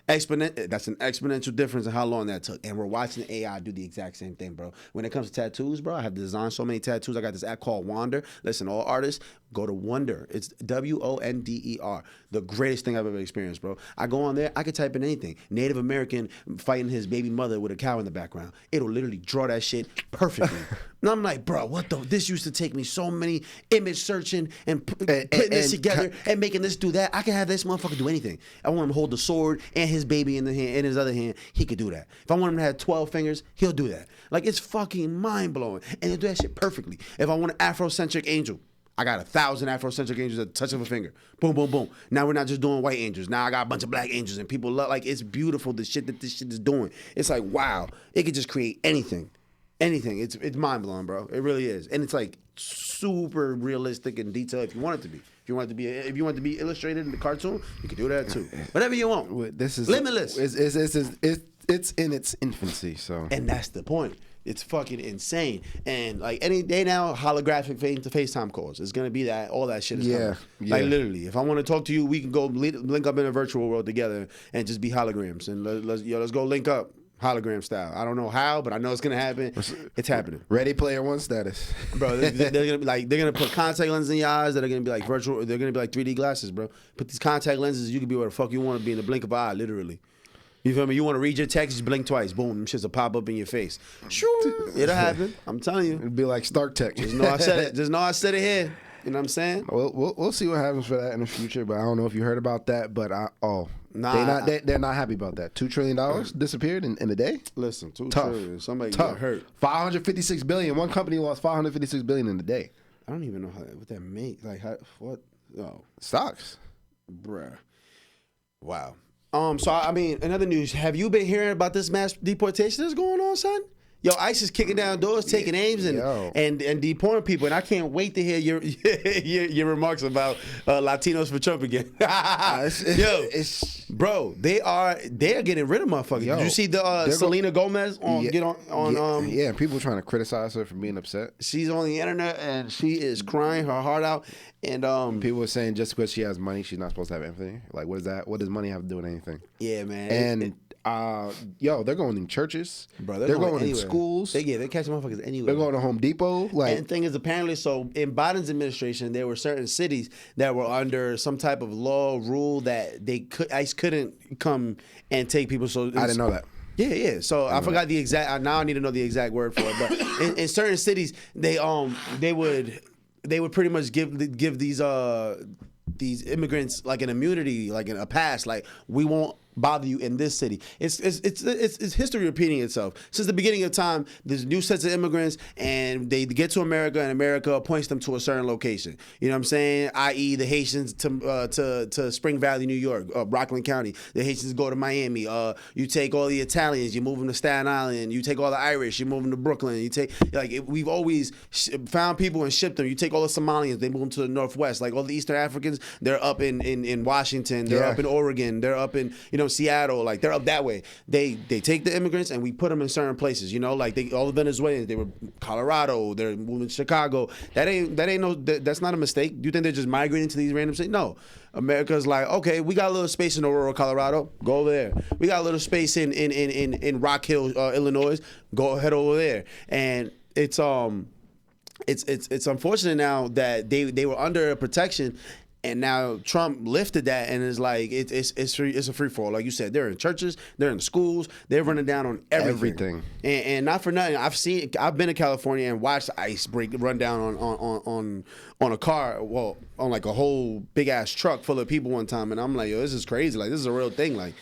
that's an exponential difference in how long that took. And we're watching the AI do the exact same thing, bro. When it comes to tattoos, bro, I have designed so many tattoos. I got this app called Wander. Listen, all artists, go to Wonder. It's WONDER. The greatest thing I've ever experienced, bro. I go on there, I could type in anything. Native American fighting his baby mother with a cow in the background. It'll literally draw that shit perfectly. And I'm like, bro, what the? This used to take me so many image searching and putting this together and making this do that. I can have this motherfucker do anything. I want him to hold the sword and his baby in the hand, in his other hand. He could do that. If I want him to have 12 fingers, he'll do that. Like, it's fucking mind blowing, and he'll do that shit perfectly. If I want an Afrocentric angel, I got 1,000 Afrocentric angels at the touch of a finger. Boom, boom, boom. Now we're not just doing white angels. Now I got a bunch of black angels, and people love. Like, it's beautiful the shit that this shit is doing. It's like, wow, it could just create anything. Anything. It's mind blowing, bro. It really is, and it's like super realistic and detailed. If you want it to be, if you want it to be illustrated in the cartoon, you can do that too. Whatever you want. This is limitless. It's in its infancy, so. And that's the point. It's fucking insane. And like any day now, holographic FaceTime calls. It's gonna be that. All that shit is coming. Like literally, if I want to talk to you, we can go link up in a virtual world together and just be holograms. And let's go link up. Hologram style. I don't know how, but I know it's gonna happen. It's happening. Ready Player One status, bro. They're gonna be like, they're gonna put contact lenses in your eyes that are gonna be like virtual. They're gonna be like 3D glasses, bro. Put these contact lenses. You can be where the fuck you want to be in the blink of an eye, literally. You feel me? You want to read your text, just blink twice. Boom, them shits will pop up in your face. Sure, it'll happen. I'm telling you. It'll be like Stark Tech. Just know I said it. Just know I said it here. You know what I'm saying? We'll see what happens for that in the future, but I don't know if you heard about that. But they're not happy about that. $2 trillion disappeared in a day. Listen, $2 trillion. Somebody got hurt. 556 billion. One company lost 556 billion in a day. I don't even know what that makes. Like what? Oh, stocks, bruh. Wow. So I mean, in other news, have you been hearing about this mass deportation that's going on, son? Yo, ICE is kicking down doors, taking aims, and deporting people, and I can't wait to hear your remarks about Latinos for Trump again. Bro, they are getting rid of motherfuckers. Did you see the Selena Gomez on yeah, people trying to criticize her for being upset. She's on the internet and she is crying her heart out, and people were saying just because she has money, she's not supposed to have anything. Like, what is that? What does money have to do with anything? Yeah, man. And they're going in churches, bro. They're going in schools. They're catching motherfuckers anywhere. They're going to Home Depot. Like, and the thing is, apparently, so in Biden's administration, there were certain cities that were under some type of law rule that ICE couldn't come and take people. So I didn't know that. Yeah. So I forgot the exact. Now I need to know the exact word for it. But in certain cities, they would pretty much give these immigrants like an immunity, like a pass. Like, we won't bother you in this city. It's history repeating itself. Since the beginning of time, there's new sets of immigrants, and they get to America, and America appoints them to a certain location. You know what I'm saying? I.e., the Haitians to Spring Valley, New York, Rockland County. The Haitians go to Miami. You take all the Italians, you move them to Staten Island. You take all the Irish, you move them to Brooklyn. You take, we've always found people and shipped them. You take all the Somalians, they move them to the Northwest. Like all the Eastern Africans, they're up in Washington. They're up in Oregon. They're up in, you know Seattle, like they're up that way. They take the immigrants and we put them in certain places, you know, like all the Venezuelans, they were Colorado, they're moving to Chicago. That's not a mistake. Do you think they're just migrating to these random cities? No. America's like, okay, we got a little space in Aurora, Colorado, go over there. We got a little space in Rock Hill, Illinois, head over there. And it's unfortunate now that they were under protection, and now Trump lifted that, and it's like it's a free for all. Like you said, they're in churches, they're in schools, they're running down on everything. And not for nothing, I've been to California and watched ICE run down on a car, well, on like a whole big ass truck full of people one time, and I'm like, yo, this is crazy. Like this is a real thing. Like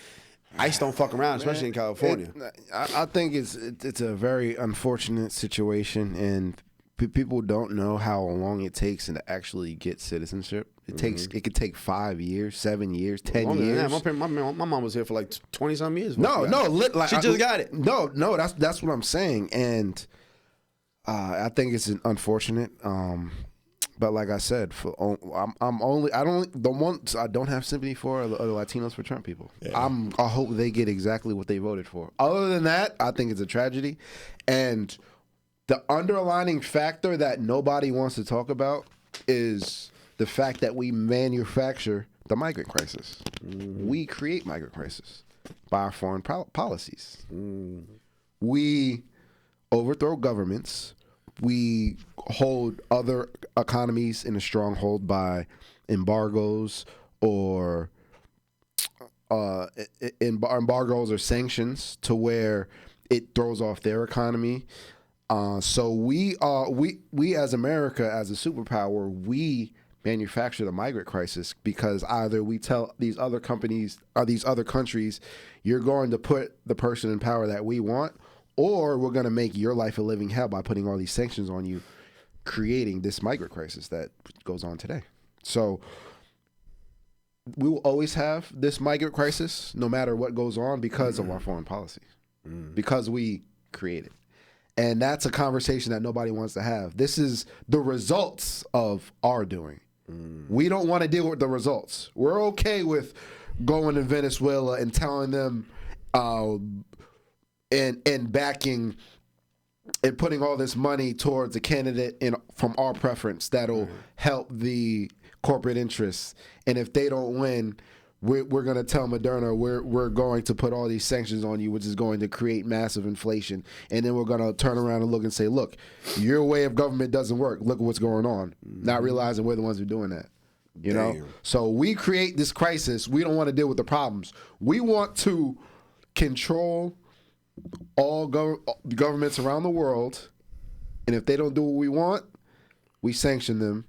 ICE don't fuck around, especially in California. I think it's a very unfortunate situation, and people don't know how long it takes to actually get citizenship. It could take 5 years, 7 years, 10 years. My mom was here for like 20-some years. Like, she just got it. No, that's what I'm saying, and I think it's unfortunate. But like I said, I don't have sympathy for the Latinos for Trump people. Yeah. I hope they get exactly what they voted for. Other than that, I think it's a tragedy, and the underlining factor that nobody wants to talk about is the fact that we manufacture the migrant crisis. We create migrant crisis by our foreign policies. We overthrow governments. We hold other economies in a stronghold by embargoes or embargoes or sanctions to where it throws off their economy. So we as America, as a superpower, we manufacture the migrant crisis because either we tell these other companies or these other countries, you're going to put the person in power that we want, or we're going to make your life a living hell by putting all these sanctions on you, creating this migrant crisis that goes on today. So we will always have this migrant crisis no matter what goes on because of our foreign policy, because we create it. And that's a conversation that nobody wants to have. This is the results of our doing. We don't want to deal with the results. We're okay with going to Venezuela and telling them and backing and putting all this money towards a candidate from our preference that'll help the corporate interests. And if they don't win, we're going to tell Moderna we're going to put all these sanctions on you, which is going to create massive inflation. And then we're going to turn around and look and say, look, your way of government doesn't work. Look at what's going on. Not realizing we're the ones who are doing that. You know? So we create this crisis. We don't want to deal with the problems. We want to control all governments around the world. And if they don't do what we want, we sanction them.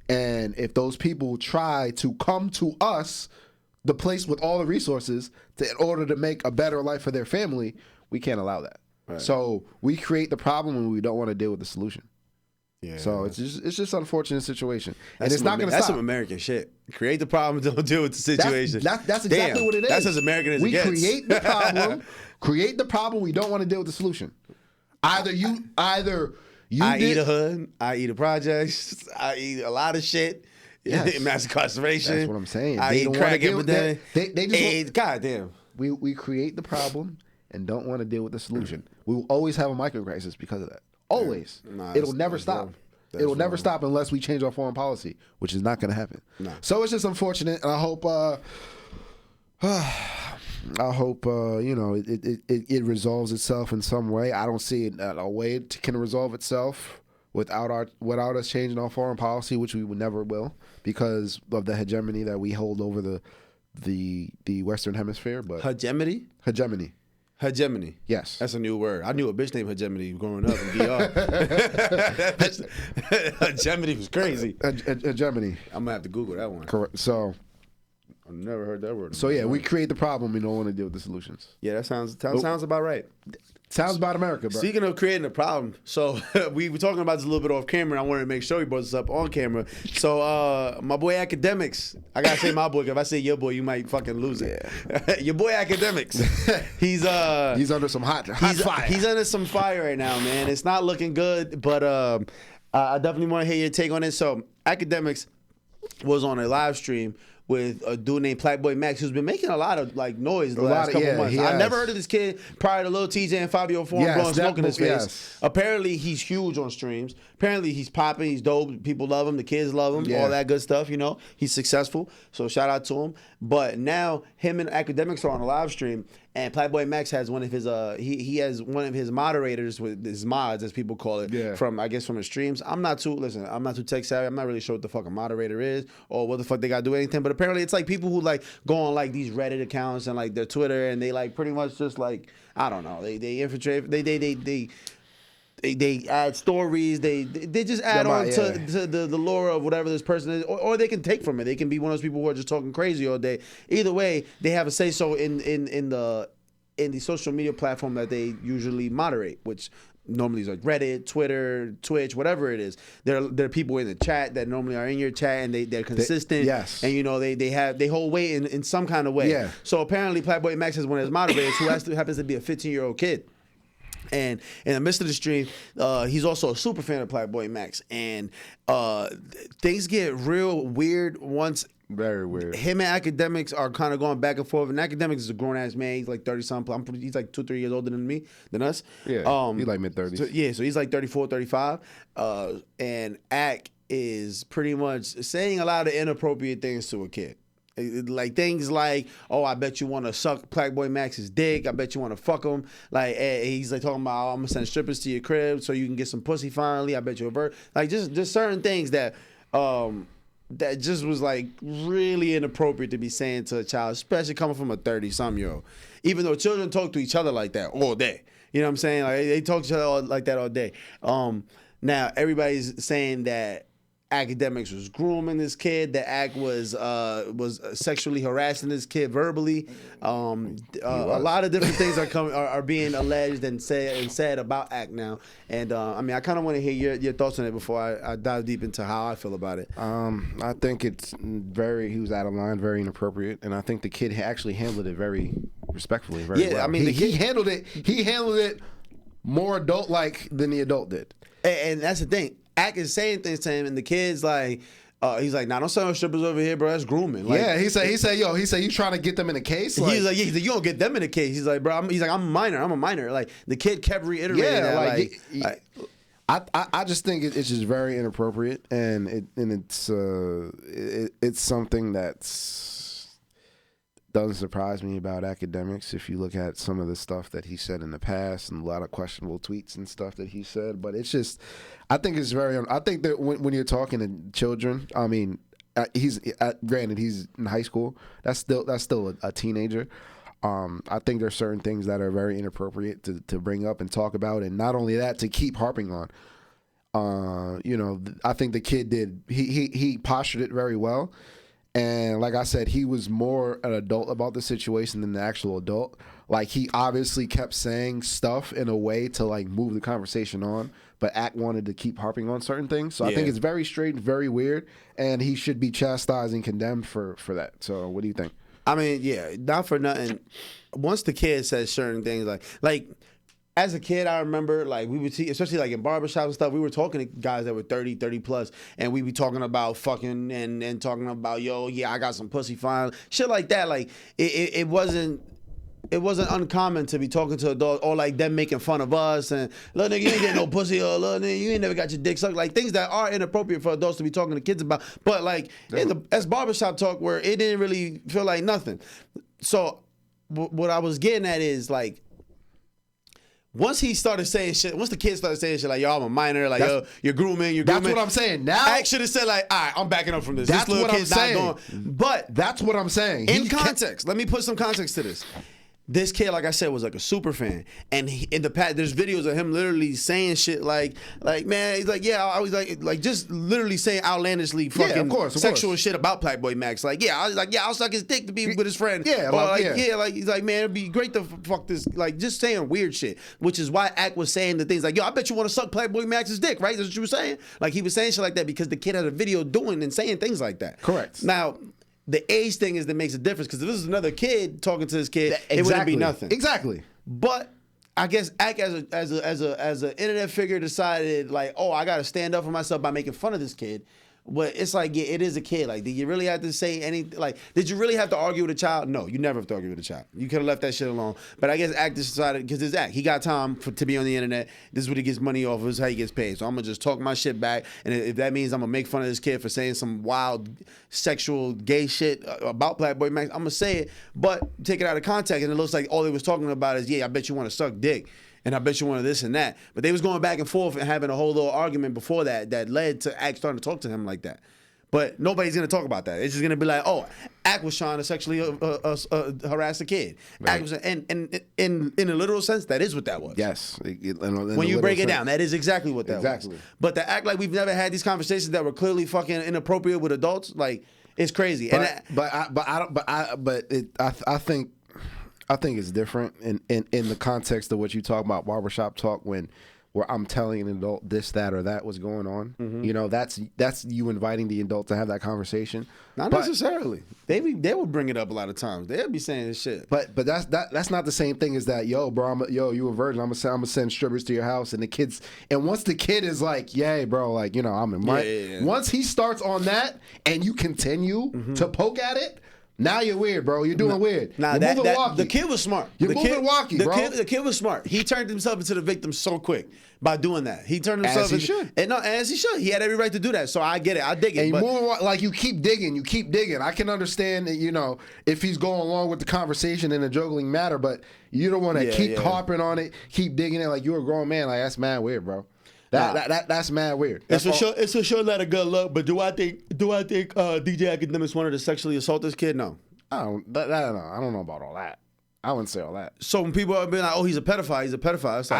And if those people try to come to us, the place with all the resources in order to make a better life for their family, we can't allow that. Right. So we create the problem and we don't want to deal with the solution. Yeah. So it's just an unfortunate situation, and it's not going to stop. That's some American shit. Create the problem, don't deal with the situation. That's exactly what it is. That's as American as it gets. We create the problem. Create the problem. We don't want to deal with the solution. Either you. I eat a hood. I eat a projects. I eat a lot of shit. Yes. Mass incarceration. That's what I'm saying. I eat crack every day. They just goddamn. We create the problem and don't want to deal with the solution. We will always have a micro crisis because of that. Always. It'll never stop. It'll never stop unless we change our foreign policy, which is not going to happen. No. So it's just unfortunate, and I hope it resolves itself in some way. I don't see a way it can resolve itself without us changing our foreign policy, which we never will, because of the hegemony that we hold over the Western Hemisphere. But hegemony. Hegemony. Yes. That's a new word. I knew a bitch named Hegemony growing up in DR. Hegemony was crazy. Hegemony. I'm going to have to Google that one. Correct. So I've never heard that word. So yeah, we create the problem. We don't want to deal with the solutions. Yeah, that sounds about right. Sounds about America, bro. Speaking of creating a problem, so we were talking about this a little bit off camera, and I wanted to make sure we brought this up on camera. So my boy Academics, I gotta say my boy, because if I say your boy, you might fucking lose it. Yeah. Your boy Academics, he's under some hot fire. He's under some fire right now, man. It's not looking good, but I definitely want to hear your take on it. So Academics was on a live stream with a dude named Playboy Max, who's been making a lot of like noise the last couple months. I never heard of this kid prior to Lil TJ and Fabio Foreign blowing smoke in his face. Yes. Apparently, he's huge on streams. Apparently, he's popping. He's dope. People love him. The kids love him. All that good stuff. You know, he's successful. So shout out to him. But now him and Academics are on a live stream, and Playboy Max has one of his he has one of his moderators with his mods, as people call it, from his streams. I'm not too tech savvy. I'm not really sure what the fuck a moderator is or what the fuck they got to do anything. But apparently, it's like people who like go on like these Reddit accounts and like their Twitter, and they like pretty much just like, I don't know, they infiltrate, they add stories. They just add on to the lore of whatever this person is, or they can take from it. They can be one of those people who are just talking crazy all day. Either way, they have a say so in the social media platform that they usually moderate, which normally is like Reddit, Twitter, Twitch, whatever it is. There are people in the chat that normally are in your chat, and they're consistent. Yes. And you know they hold weight in some kind of way. Yeah. So apparently Playboy Max is one of his moderators who happens to be a 15-year-old kid. And in the midst of the stream, he's also a super fan of Playboy Max. And things get real weird once. Very weird. Him and Academics are kind of going back and forth. And Academics is a grown-ass man. He's like 30-something. He's like 2-3 years older than us. Yeah, he's like mid-30s. So he's like 34, 35. And Ac is pretty much saying a lot of inappropriate things to a kid. Like things like, oh, I bet you want to suck Playboy Max's dick. I bet you want to fuck him. Like he's like talking about, oh, I'm gonna send strippers to your crib so you can get some pussy finally. I bet you a bird. Like just certain things that that just was like really inappropriate to be saying to a child, especially coming from a 30-some-year-old. Even though children talk to each other like that all day. You know what I'm saying? Like they talk to each other like that all day. Now everybody's saying that Academics was grooming this kid. That Act was sexually harassing this kid verbally. A lot of different things are being alleged and said about Act now. And I mean, I kind of want to hear your thoughts on it before I dive deep into how I feel about it. I think he was out of line, very inappropriate, and I think the kid actually handled it very respectfully, very well. I mean, he handled it more adult-like than the adult did. And that's the thing. Act is saying things to him, and the kid's like, he's like, nah, don't sell no strippers over here, bro. That's grooming. Like, he said, you trying to get them in a case? Like, he's like, you don't get them in a case. He's like, bro, I'm a minor. Like the kid kept reiterating that. I just think it's just very inappropriate, and it's something that's doesn't surprise me about Academics. If you look at some of the stuff that he said in the past and a lot of questionable tweets and stuff that he said, but it's just, I think it's I think that when you're talking to children, I mean, granted he's in high school. That's still a teenager. I think there's certain things that are very inappropriate to bring up and talk about, and not only that, to keep harping on. I think the kid he postured it very well. And like I said, he was more an adult about the situation than the actual adult. Like, he obviously kept saying stuff in a way to like move the conversation on, but Act wanted to keep harping on certain things. So I think it's very strange, very weird, and he should be chastised and condemned for that. So what do you think? I mean, yeah, not for nothing. Once the kid says certain things, like as a kid, I remember, like, we would see, especially, like, in barbershops and stuff, we were talking to guys that were 30 plus, and we'd be talking about fucking and talking about, yo, yeah, I got some pussy fine, shit like that. Like, it wasn't uncommon to be talking to adults, or, like, them making fun of us, and, little nigga, you ain't getting no pussy, or, little nigga, you ain't never got your dick sucked. Like, things that are inappropriate for adults to be talking to kids about. But, like, that's barbershop talk where it didn't really feel like nothing. So, what I was getting at is, like, once he started saying shit, once the kids started saying shit like, yo, I'm a minor, like, yo, you're grooming. That's what I'm saying. Now, Act should have said, like, all right, I'm backing up from this. That's this little what I'm kid's saying. not going. But that's what I'm saying. In context, let me put some context to this. This kid, like I said, was like a super fan, and in the past, there's videos of him literally saying shit like man, he's like, yeah, I was like just literally saying outlandishly fucking sexual shit about Playboy Max. Like, yeah, I was like, yeah, I'll suck his dick to be with his friend. Yeah, like he's like, man, it'd be great to fuck this, like, just saying weird shit, which is why Act was saying the things like, yo, I bet you want to suck Playboy Max's dick, right? That's what you were saying. Like, he was saying shit like that because the kid had a video doing and saying things like that. Correct. Now, the age thing is that makes a difference, because if this is another kid talking to this kid, it wouldn't be nothing. Exactly. But I guess Act as an internet figure decided, like, oh, I got to stand up for myself by making fun of this kid. But it's like, yeah, it is a kid. Like, did you really have to say anything? Like, did you really have to argue with a child? No, you never have to argue with a child. You could have left that shit alone. But I guess Act decided, because it's Act. He got time to be on the internet. This is what he gets money off of. This is how he gets paid. So I'm going to just talk my shit back. And if that means I'm going to make fun of this kid for saying some wild sexual gay shit about Black Boy Max, I'm going to say it. But take it out of context. And it looks like all they was talking about is, yeah, I bet you want to suck dick. And I bet you wanted this and that. But they was going back and forth and having a whole little argument before that led to Act starting to talk to him like that. But nobody's going to talk about that. It's just going to be like, oh, Act was trying to sexually harass a kid. Right. Act was, and in a literal sense, that is what that was. Yes. When you break it down, that is exactly what that was. But to act like we've never had these conversations that were clearly fucking inappropriate with adults, like, it's crazy. I think it's different in the context of what you talk about, barbershop talk, where I'm telling an adult this, that, or that was going on. Mm-hmm. You know, that's you inviting the adult to have that conversation. Not necessarily. They would bring it up a lot of times. They'd be saying this shit. But that's not the same thing as that. Yo, bro, you a virgin. I'm gonna send strippers to your house, and the kids. And once the kid is like, yay, bro, like, you know, I'm in my. Yeah. Once he starts on that, and you continue to poke at it. Now you're weird, bro. You're doing weird. Nah, the kid was smart. You're moving walkie, bro. The kid was smart. He turned himself into the victim so quick by doing that. He turned himself as he should. As he should. He had every right to do that. So I get it. I dig it. And like you keep digging. I can understand that, you know, if he's going along with the conversation in a juggling matter, but you don't want to keep harping on it, keep digging it like you're a grown man. Like, that's mad weird, bro. That's mad weird. It's for sure not a good look. But do I think DJ Academics wanted to sexually assault this kid? No. I don't know about all that. I wouldn't say all that. So when people are being like, "Oh, he's a pedophile," it's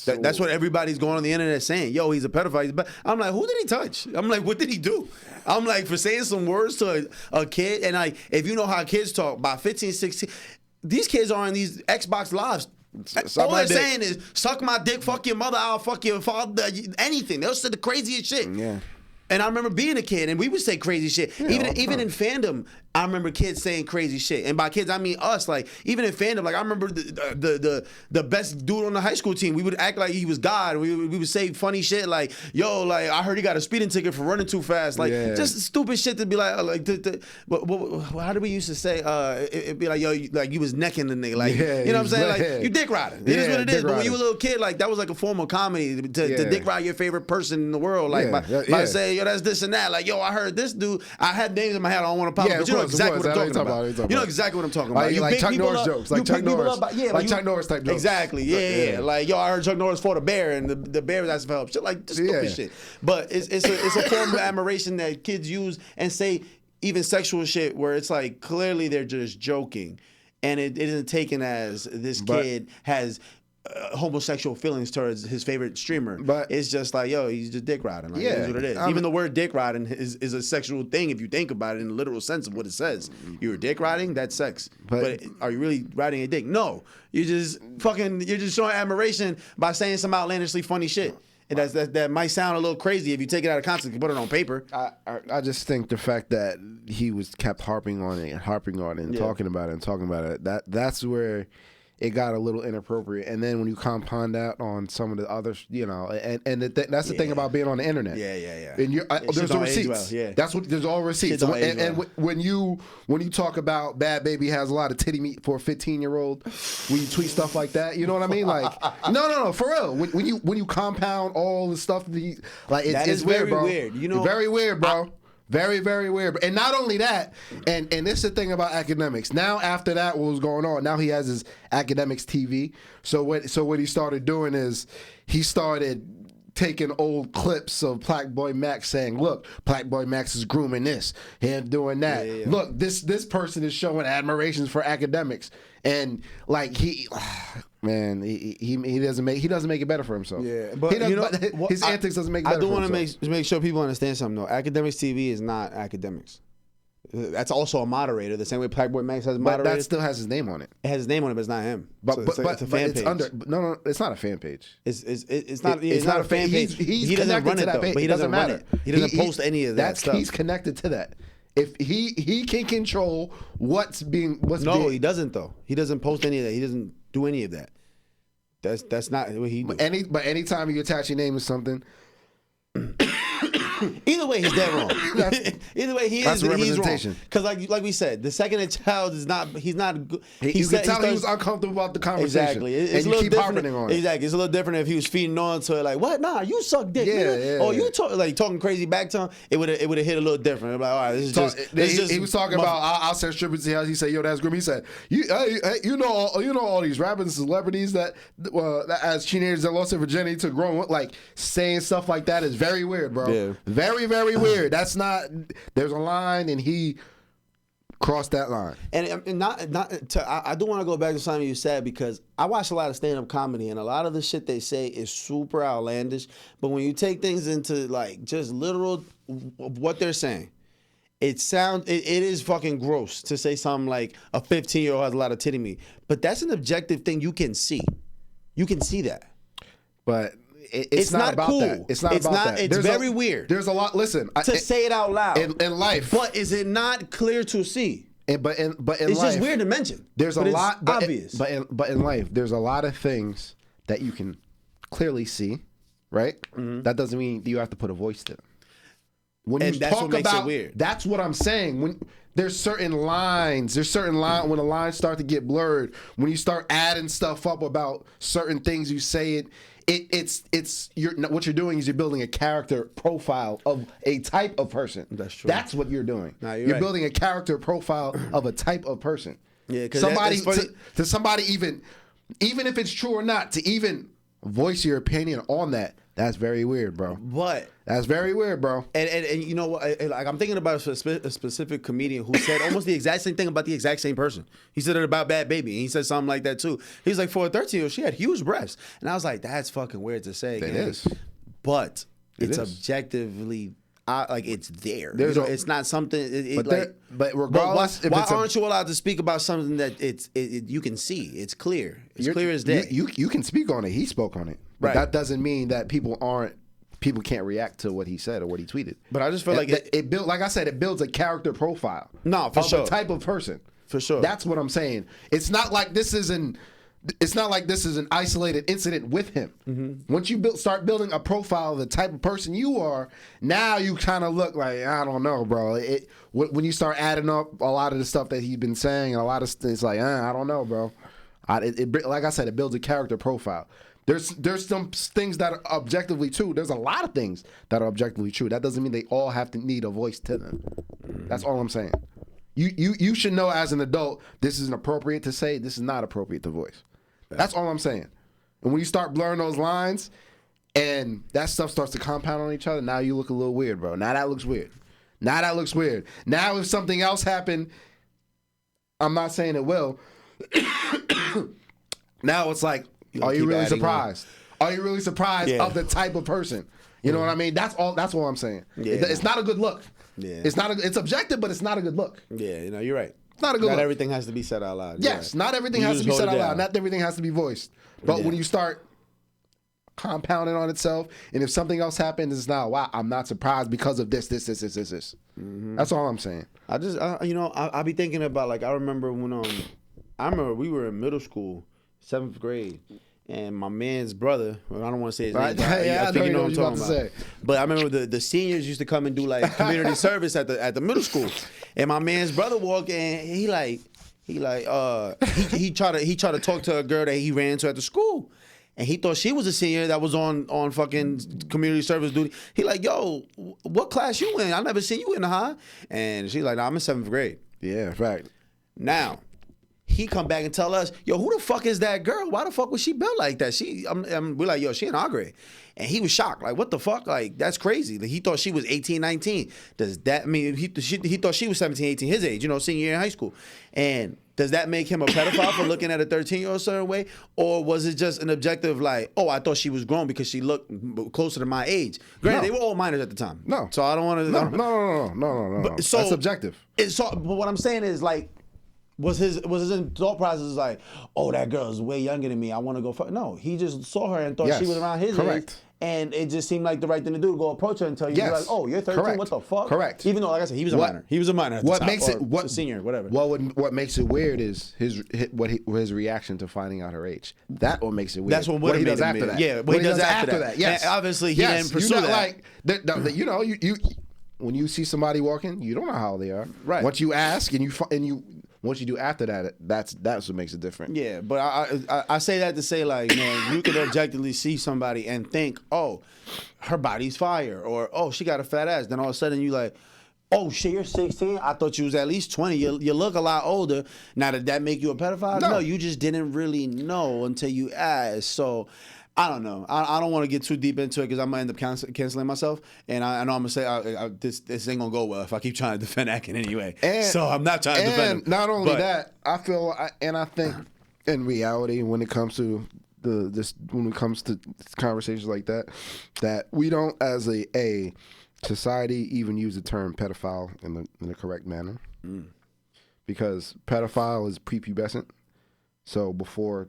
like, that's what everybody's going on the internet saying. Yo, he's a pedophile. I'm like, who did he touch? I'm like, what did he do? I'm like, for saying some words to a kid, and like, if you know how kids talk, by 15, 16, these kids are in these Xbox Lives. All they're saying is, suck my dick, fuck your mother, I'll fuck your father, anything. They'll say the craziest shit. Yeah. And I remember being a kid, and we would say crazy shit. Yeah, even in fandom, I remember kids saying crazy shit. And by kids, I mean us. Like, even in fandom, like, I remember the best dude on the high school team. We would act like he was God. We would say funny shit like, yo, like, I heard he got a speeding ticket for running too fast. Like, just stupid shit to be like, how do we used to say? It'd be like, yo, you was necking the nigga. Like, you know what I'm saying? Like, you dick riding. It is what it is. But when you were a little kid, like, that was like a form of comedy to dick ride your favorite person in the world. Like, by saying, yo, that's this and that. Like, yo, I heard this dude. I had names in my head. I don't want to pop up, but you know exactly what I'm talking about. You know exactly what I'm talking about. Like Chuck Norris jokes. Like Chuck Norris. Like Chuck Norris type jokes. Exactly. Yeah. Like, yo, I heard Chuck Norris fought a bear, and the bear was asking for help. Shit, like, just stupid shit. But it's a form of admiration that kids use and say even sexual shit where it's like, clearly they're just joking. And it isn't taken as this kid has homosexual feelings towards his favorite streamer. But it's just like, yo, he's just dick riding. Like, that's what it is. Even the word dick riding is a sexual thing if you think about it in the literal sense of what it says. You're dick riding, that's sex. But are you really riding a dick? No. You're just showing admiration by saying some outlandishly funny shit. And that might sound a little crazy if you take it out of context and put it on paper. I just think the fact that he was kept harping on it and talking about it, that's where it got a little inappropriate. And then when you compound that on some of the others, you know, and that's the thing about being on the internet. Yeah. And there's no receipts. That's what there's all receipts. And when you talk about Bad Baby has a lot of titty meat for a 15-year-old, when you tweet stuff like that, you know what I mean? Like, no, for real. When you compound all the stuff it's weird, bro. Weird. You know, very weird, bro. Very, very weird. And not only that, and this is the thing about academics. Now, after that, what was going on, now he has his academics TV. So what he started doing is he started taking old clips of Black Boy Max saying, look, Black Boy Max is grooming this, him doing that. Yeah. Look, this person is showing admirations for academics. And like he doesn't make it better for himself. Yeah, but his antics doesn't make it better for himself. I do want to make sure people understand something though. Academics TV is not academics. That's also a moderator, the same way Black Boy Max has a moderator. But that still has his name on it. It has his name on it, but it's not him. But it's a fan page. No, it's not a fan page. It's not a fan page. He doesn't run it though. But he doesn't run it. He doesn't post any of that stuff. He's connected to that. If he can control what's being. He doesn't though. He doesn't post any of that. He doesn't do any of that. That's not what he do. But anytime you attach your name to something, Either way, he's dead wrong. Either way, he's wrong. Because like we said, the second a child is not, he's not. You can tell he was uncomfortable about the conversation. Exactly. And you keep harping on it. Exactly. It's a little different if he was feeding on to it, like, what? Nah, you suck dick, nigga. Or you talking crazy back to him. It would have hit a little different. Like, all right, this is just. He was talking about I'll send strippers to your house. He said, yo, that's grim. He said, you know all these rappers and celebrities that as teenagers that lost their virginity to grown, like saying stuff like that is very weird, bro. Yeah. Very, very weird. That's not. There's a line, and he crossed that line. And I do want to go back to something you said, because I watch a lot of stand-up comedy, and a lot of the shit they say is super outlandish. But when you take things into like just literal of what they're saying, it is fucking gross to say something like a 15-year-old has a lot of titty meat. But that's an objective thing you can see. You can see that. But it's not about cool. That. It's not about that. It's very weird. There's a lot. Listen, to say it out loud in life. But is it not clear to see? But in it's life, just weird to mention. There's a lot. Obvious. But in life, there's a lot of things that you can clearly see, right? Mm-hmm. That doesn't mean you have to put a voice to them. When you talk about, that's what I'm saying. When there's certain lines, when the lines start to get blurred, when you start adding stuff up about certain things you say, what you're doing is you're building a character profile of a type of person. That's true. That's what you're doing. Nah, you're building a character profile of a type of person. Yeah, because somebody even if it's true or not, to even voice your opinion on that. That's very weird, bro. What? That's very weird, bro. And you know what? Like, I'm thinking about a specific comedian who said almost the exact same thing about the exact same person. He said it about Bad Baby, and he said something like that too. He's like, for a 13-year-old, she had huge breasts, and I was like, that's fucking weird to say. It is, but it's objectively. Like it's there. It's not something. But regardless, why aren't you allowed to speak about something that you can see? It's clear. It's clear as day. You can speak on it. He spoke on it. But right. That doesn't mean that people can't react to what he said or what he tweeted. But I just feel like it built. Like I said, it builds a character profile. No, for sure. The type of person. For sure. That's what I'm saying. It's not like this is an isolated incident with him. Mm-hmm. Once you start building a profile of the type of person you are, now you kind of look like, I don't know, bro. When you start adding up a lot of the stuff that he's been saying and a lot of things, like, I don't know, bro. Like I said, it builds a character profile. There's some things that are objectively true. There's a lot of things that are objectively true. That doesn't mean they all have to need a voice to them. That's all I'm saying. You should know as an adult, this is appropriate to say, this is not appropriate to voice. That's all I'm saying. And when you start blurring those lines and that stuff starts to compound on each other, now you look a little weird, bro. Now that looks weird. Now if something else happened, I'm not saying it will. Now it's like, are you really surprised? Are you really surprised of the type of person? You know what I mean? That's all I'm saying. Yeah. It's not a good look. Yeah. It's objective, but it's not a good look. Yeah, you're right. It's not a good look. Not everything has to be said out loud. Yes, not everything has to be said out loud. Not everything has to be voiced. But when you start compounding on itself, and if something else happens, it's not, wow, I'm not surprised because of this. Mm-hmm. That's all I'm saying. I be thinking about, like, I remember we were in middle school, 7th grade. And my man's brother, I don't want to say his name, but I think you know what I'm talking about. But I remember the seniors used to come and do like community service at the middle school, and my man's brother walked in. He tried to talk to a girl that he ran into at the school, and he thought she was a senior that was on fucking community service duty. He like, yo, what class you in? I never seen you in the high. And she's like, nah, I'm in 7th grade. Yeah, right. Now. He come back and tell us, yo, who the fuck is that girl? Why the fuck was she built like that? We're like, yo, she in our grade. And he was shocked. Like, what the fuck? Like, that's crazy. Like, he thought she was 18, 19. Does that mean he thought she was 17, 18, his age, senior year in high school. And does that make him a pedophile for looking at a 13-year-old a certain way? Or was it just an objective like, oh, I thought she was grown because she looked closer to my age? Granted, they were all minors at the time. No. So I don't want to... No. So, that's subjective. But what I'm saying is, like, Was his thought process like, oh, that girl is way younger than me, I want to go fuck? No, he just saw her and thought she was around his age And it just seemed like the right thing to do to go approach her and tell you, Yes. like, oh, you're 13, Correct. what the fuck? Correct. Even though, like I said, he was a minor. He was a minor at the What time, makes it or a senior, whatever. What makes it weird is his reation to finding out her age. That what makes it weird. That's what he made does it after weird. that. Yeah, what he does after that. Yes. And obviously, he didn't pursue that. Like, you know, you when you see somebody walking, you don't know how they are. Right. Once you ask and you once you do after that, that's what makes it different. Yeah, but I say that to say, like, man, you could objectively see somebody and think, oh, her body's fire, or oh, she got a fat ass. Then all of a sudden you like, oh shit, you're 16. I thought you was at least 20. You look a lot older. Now did that make you a pedophile? No, you just didn't really know until you asked. So I don't know. I don't want to get too deep into it because I might end up canceling myself. And I know I'm gonna say this ain't gonna go well if I keep trying to defend Akin anyway. So I'm not trying to defend him. Not only that, I feel and I think in reality when it comes to conversations like that, that we don't as a society even use the term pedophile in the correct manner, because pedophile is prepubescent, so before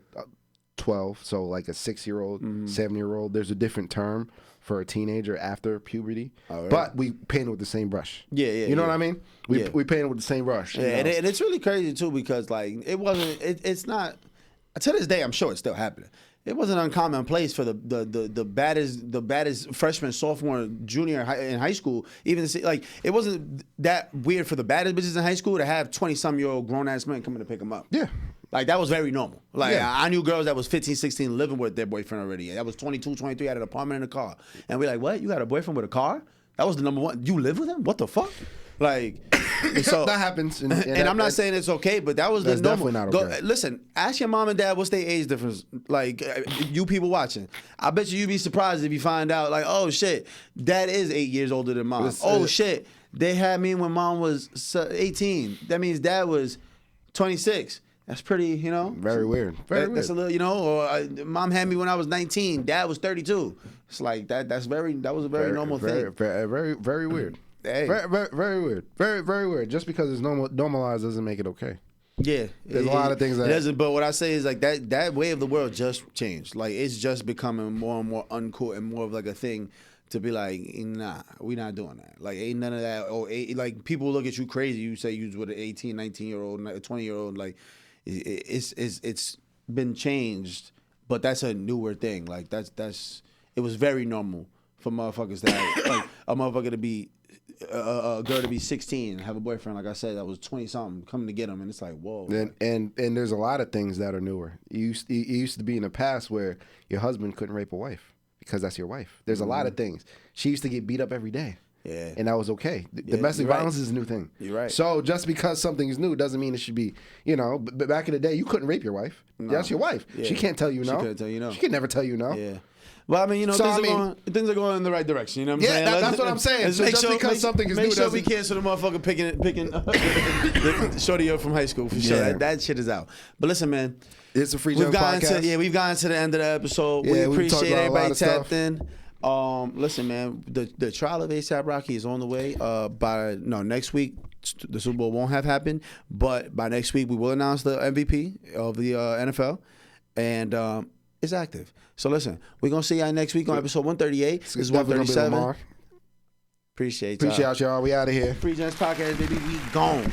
12, so like a 6-year-old, 7-year-old. There's a different term for a teenager after puberty, but we paint it with the same brush. Yeah, you know what I mean? We paint it with the same brush. Yeah, and it's really crazy too because like it's not. To this day, I'm sure it's still happening. It wasn't uncommon place for the baddest freshman, sophomore, junior in high school. Even like it wasn't that weird for the baddest bitches in high school to have 20-some-year-old grown ass men coming to pick them up. Yeah. Like, that was very normal. Like, I knew girls that was 15, 16 living with their boyfriend already. That was 22, 23, had an apartment and a car. And we're like, what? You got a boyfriend with a car? That was the number one. You live with him? What the fuck? Like, so that happens. And I'm not saying it's okay, but that was the normal. Definitely not okay. Listen, ask your mom and dad what's their age difference. Like, you people watching. I bet you'd be surprised if you find out, like, oh, shit, dad is 8 years older than mom. Shit, they had me when mom was 18. That means dad was 26. That's pretty, you know. Very weird. Very weird. That's a little, you know. Or mom had me when I was 19. Dad was 32. It's like that. That was a very normal thing. Very weird. Hey. Very weird. Very weird. Just because it's normalized doesn't make it okay. Yeah, there's a lot of things that it doesn't. But what I say is like that way of the world just changed. Like, it's just becoming more and more uncool and more of like a thing to be like, nah, we not doing that. Like, ain't none of that. Or like, people look at you crazy. You say you was with an 18, 19-year-old, 20-year-old. Like, it's been changed, but that's a newer thing. Like, that's it was very normal for motherfuckers that like a motherfucker to be a girl to be 16 and have a boyfriend, like I said, that was 20 something coming to get him, and it's like, whoa. And there's a lot of things that are newer. It used to be in the past where your husband couldn't rape a wife because that's your wife. There's a lot of things. She used to get beat up every day. Yeah. And that was okay. Domestic violence is a new thing. You're right. So just because something is new doesn't mean it should be, you know, but back in the day, you couldn't rape your wife. No. That's your wife. Yeah. She can't tell you no. She couldn't tell you no. She could never tell you no. Yeah. Well, I mean, you know, things are going in the right direction. You know what I'm saying? That's what I'm saying. So just because something is new doesn't... Make sure we cancel the motherfucker picking the shorty up from high school, for sure. That shit is out. But listen, man. It's a Free Gems podcast. We've gotten to the end of the episode. We appreciate everybody tapped in. Listen, man, the trial of APRocky is on the way. Next week, the Super Bowl won't have happened, but by next week we will announce the MVP of the NFL, and it's active. So listen, we're gonna see y'all next week on episode 138. This is 137. Appreciate y'all. We out of here. Free Gems podcast, baby. We gone.